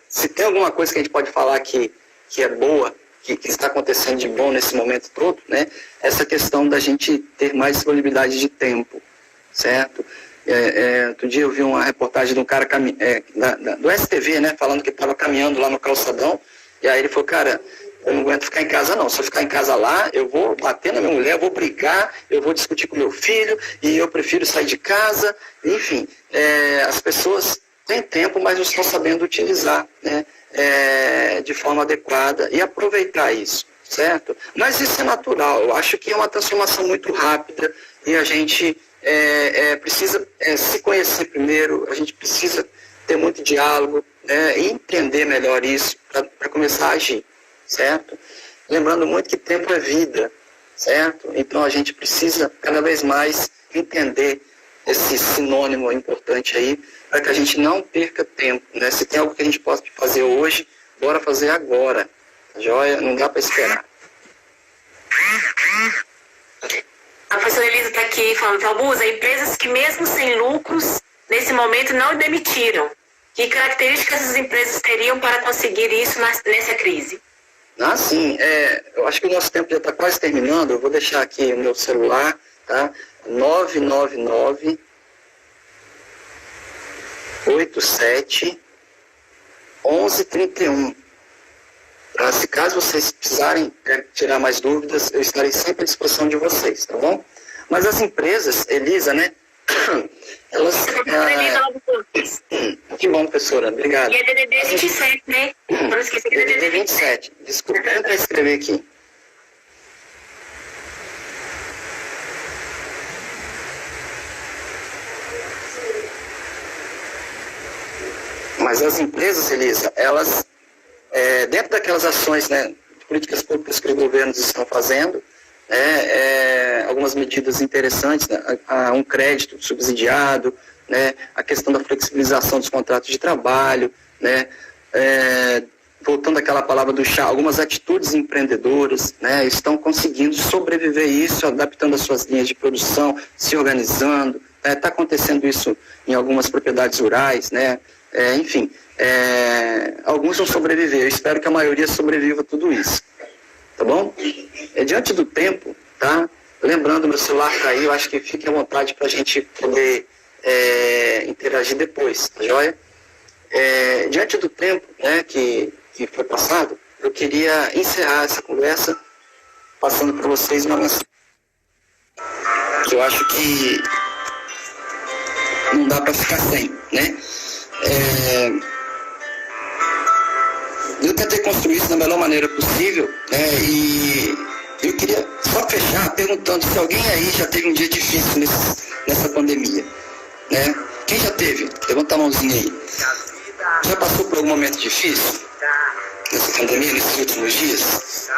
se tem alguma coisa que a gente pode falar que é boa, que está acontecendo de bom nesse momento todo, né? Essa questão da gente ter mais disponibilidade de tempo, certo? Outro dia eu vi uma reportagem de um cara do STV, né? Falando que estava caminhando lá no calçadão, e aí ele falou, cara, eu não aguento ficar em casa não, se eu ficar em casa lá, eu vou bater na minha mulher, eu vou brigar, eu vou discutir com meu filho, e eu prefiro sair de casa, enfim, as pessoas têm tempo, mas não estão sabendo utilizar, né, de forma adequada e aproveitar isso, certo? Mas isso é natural, eu acho que é uma transformação muito rápida e a gente precisa se conhecer primeiro, a gente precisa ter muito diálogo, e entender melhor isso para começar a agir. Certo? Lembrando muito que tempo é vida, certo? Então a gente precisa cada vez mais entender esse sinônimo importante aí, para que a gente não perca tempo, né? Se tem algo que a gente possa fazer hoje, bora fazer agora, joia? Não dá para esperar. A professora Elisa está aqui falando, Talbuza, empresas que mesmo sem lucros, nesse momento não demitiram. Que características as empresas teriam para conseguir isso nessa crise? Ah, sim. Eu acho que o nosso tempo já está quase terminando. Eu vou deixar aqui o meu celular, tá? 999 87 1131. Se caso vocês precisarem tirar mais dúvidas, eu estarei sempre à disposição de vocês, tá bom? Mas as empresas, Elisa, né? Elas... Que bom, professora. Obrigado. E é DDD 27, né? Não esqueci que é DDD 27. Desculpa, eu tentar escrever aqui. Mas as empresas, Elisa, elas, dentro daquelas ações, né, de políticas públicas que os governos estão fazendo, algumas medidas interessantes, né? Um crédito subsidiado, né? A questão da flexibilização dos contratos de trabalho, né? Voltando àquela palavra do chá, algumas atitudes empreendedoras, né? Estão conseguindo sobreviver isso, adaptando as suas linhas de produção, se organizando. Está acontecendo isso em algumas propriedades rurais, né? Enfim, alguns vão sobreviver. Eu espero que a maioria sobreviva a tudo isso. Tá bom? Diante do tempo, tá? Lembrando, meu celular tá aí, eu acho que fique à vontade para a gente poder interagir depois, tá joia? Diante do tempo, né, que foi passado, eu queria encerrar essa conversa passando para vocês uma mensagem que eu acho que não dá para ficar sem, né? Eu tentei construir isso da melhor maneira possível, né? E eu queria só fechar perguntando se alguém aí já teve um dia difícil nessa pandemia, né? Quem já teve? Levanta a mãozinha aí. Já passou por algum momento difícil nessa pandemia, nesses últimos dias?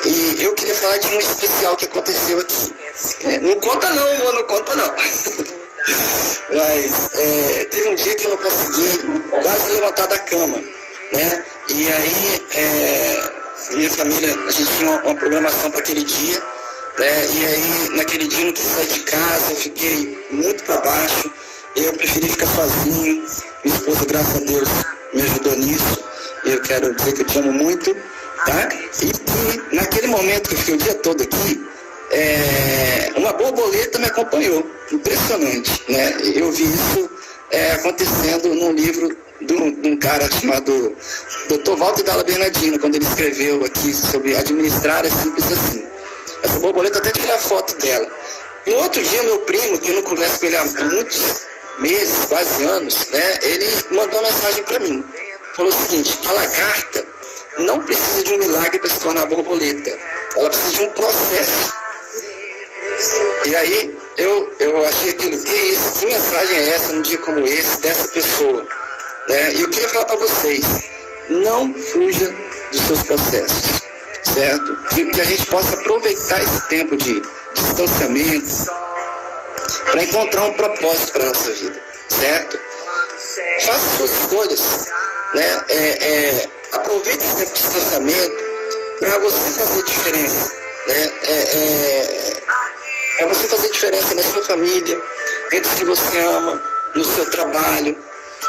E eu queria falar de um especial que aconteceu aqui. Não conta não, amor, não conta não. Mas teve um dia que eu não consegui quase levantar da cama, né? E aí, minha família, a gente tinha uma programação para aquele dia, né? E aí, naquele dia eu não quis sair de casa, eu fiquei muito para baixo, eu preferi ficar sozinho. Minha esposa, graças a Deus, me ajudou nisso. Eu quero dizer que eu te amo muito, tá? E naquele momento que eu fiquei o dia todo aqui, uma borboleta me acompanhou, impressionante, né? Eu vi isso acontecendo num livro de um cara chamado Dr. Walter Dalla Bernardino, quando ele escreveu aqui sobre administrar é simples assim. Essa borboleta, até tirei a foto dela. E no outro dia, meu primo, que eu não converso com ele há muitos meses, quase anos, né? Ele mandou uma mensagem para mim. Falou o seguinte: a lagarta não precisa de um milagre para se tornar borboleta. Ela precisa de um processo. E aí, eu achei aquilo, que mensagem é essa num dia como esse, dessa pessoa? E eu queria falar para vocês, não fuja dos seus processos, certo? Que a gente possa aproveitar esse tempo de distanciamento para encontrar um propósito para a nossa vida, certo? Faça suas escolhas, né? Aproveite esse tempo de distanciamento para você fazer diferença, né? É você fazer diferença na sua família, entre os que você ama, no seu trabalho,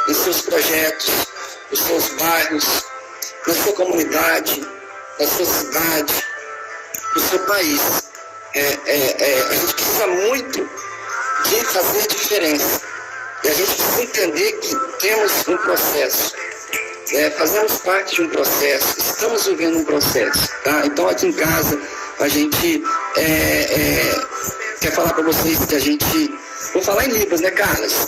nos seus projetos, nos seus bairros, na sua comunidade, na sua cidade, no seu país. A gente precisa muito de fazer diferença. E a gente precisa entender que temos um processo. Fazemos parte de um processo, estamos vivendo um processo. Tá? Então aqui em casa a gente quer falar para vocês que a gente... Vou falar em Libras, né, Carlos?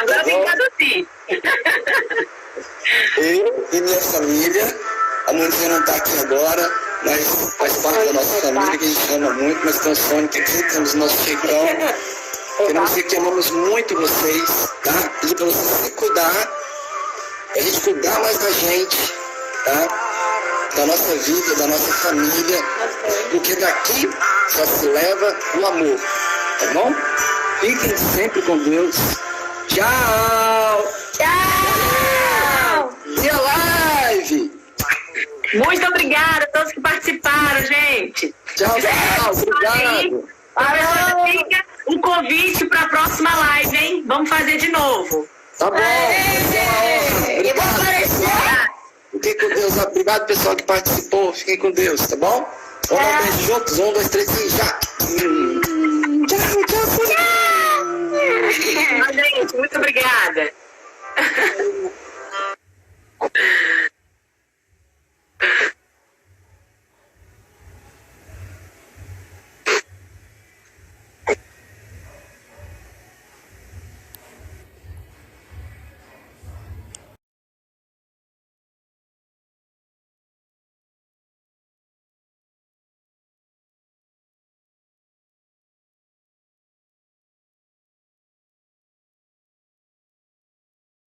Agora vem traduzir. Eu e minha família, a mãezinha não está aqui agora, mas faz parte da nossa família, que a gente ama muito, mas tem o Sônica aqui, temos o nosso Chicão. Queremos dizer que amamos muito vocês, tá? Pedir para vocês se cuidar, a gente cuidar mais da gente, tá? Da nossa vida, da nossa família, porque daqui só se leva o amor, tá bom? Fiquem sempre com Deus. Tchau! Tchau! E a live! Muito obrigada a todos que participaram, gente. Tchau, tchau, obrigado. Agora fica um convite para a próxima live, hein? Vamos fazer de novo. Tá bom. Eu vou aparecer. Fiquem com Deus. Obrigado, pessoal que participou. Fiquem com Deus, tá bom? Vamos dar um beijo juntos. 1, 2, 3 e já.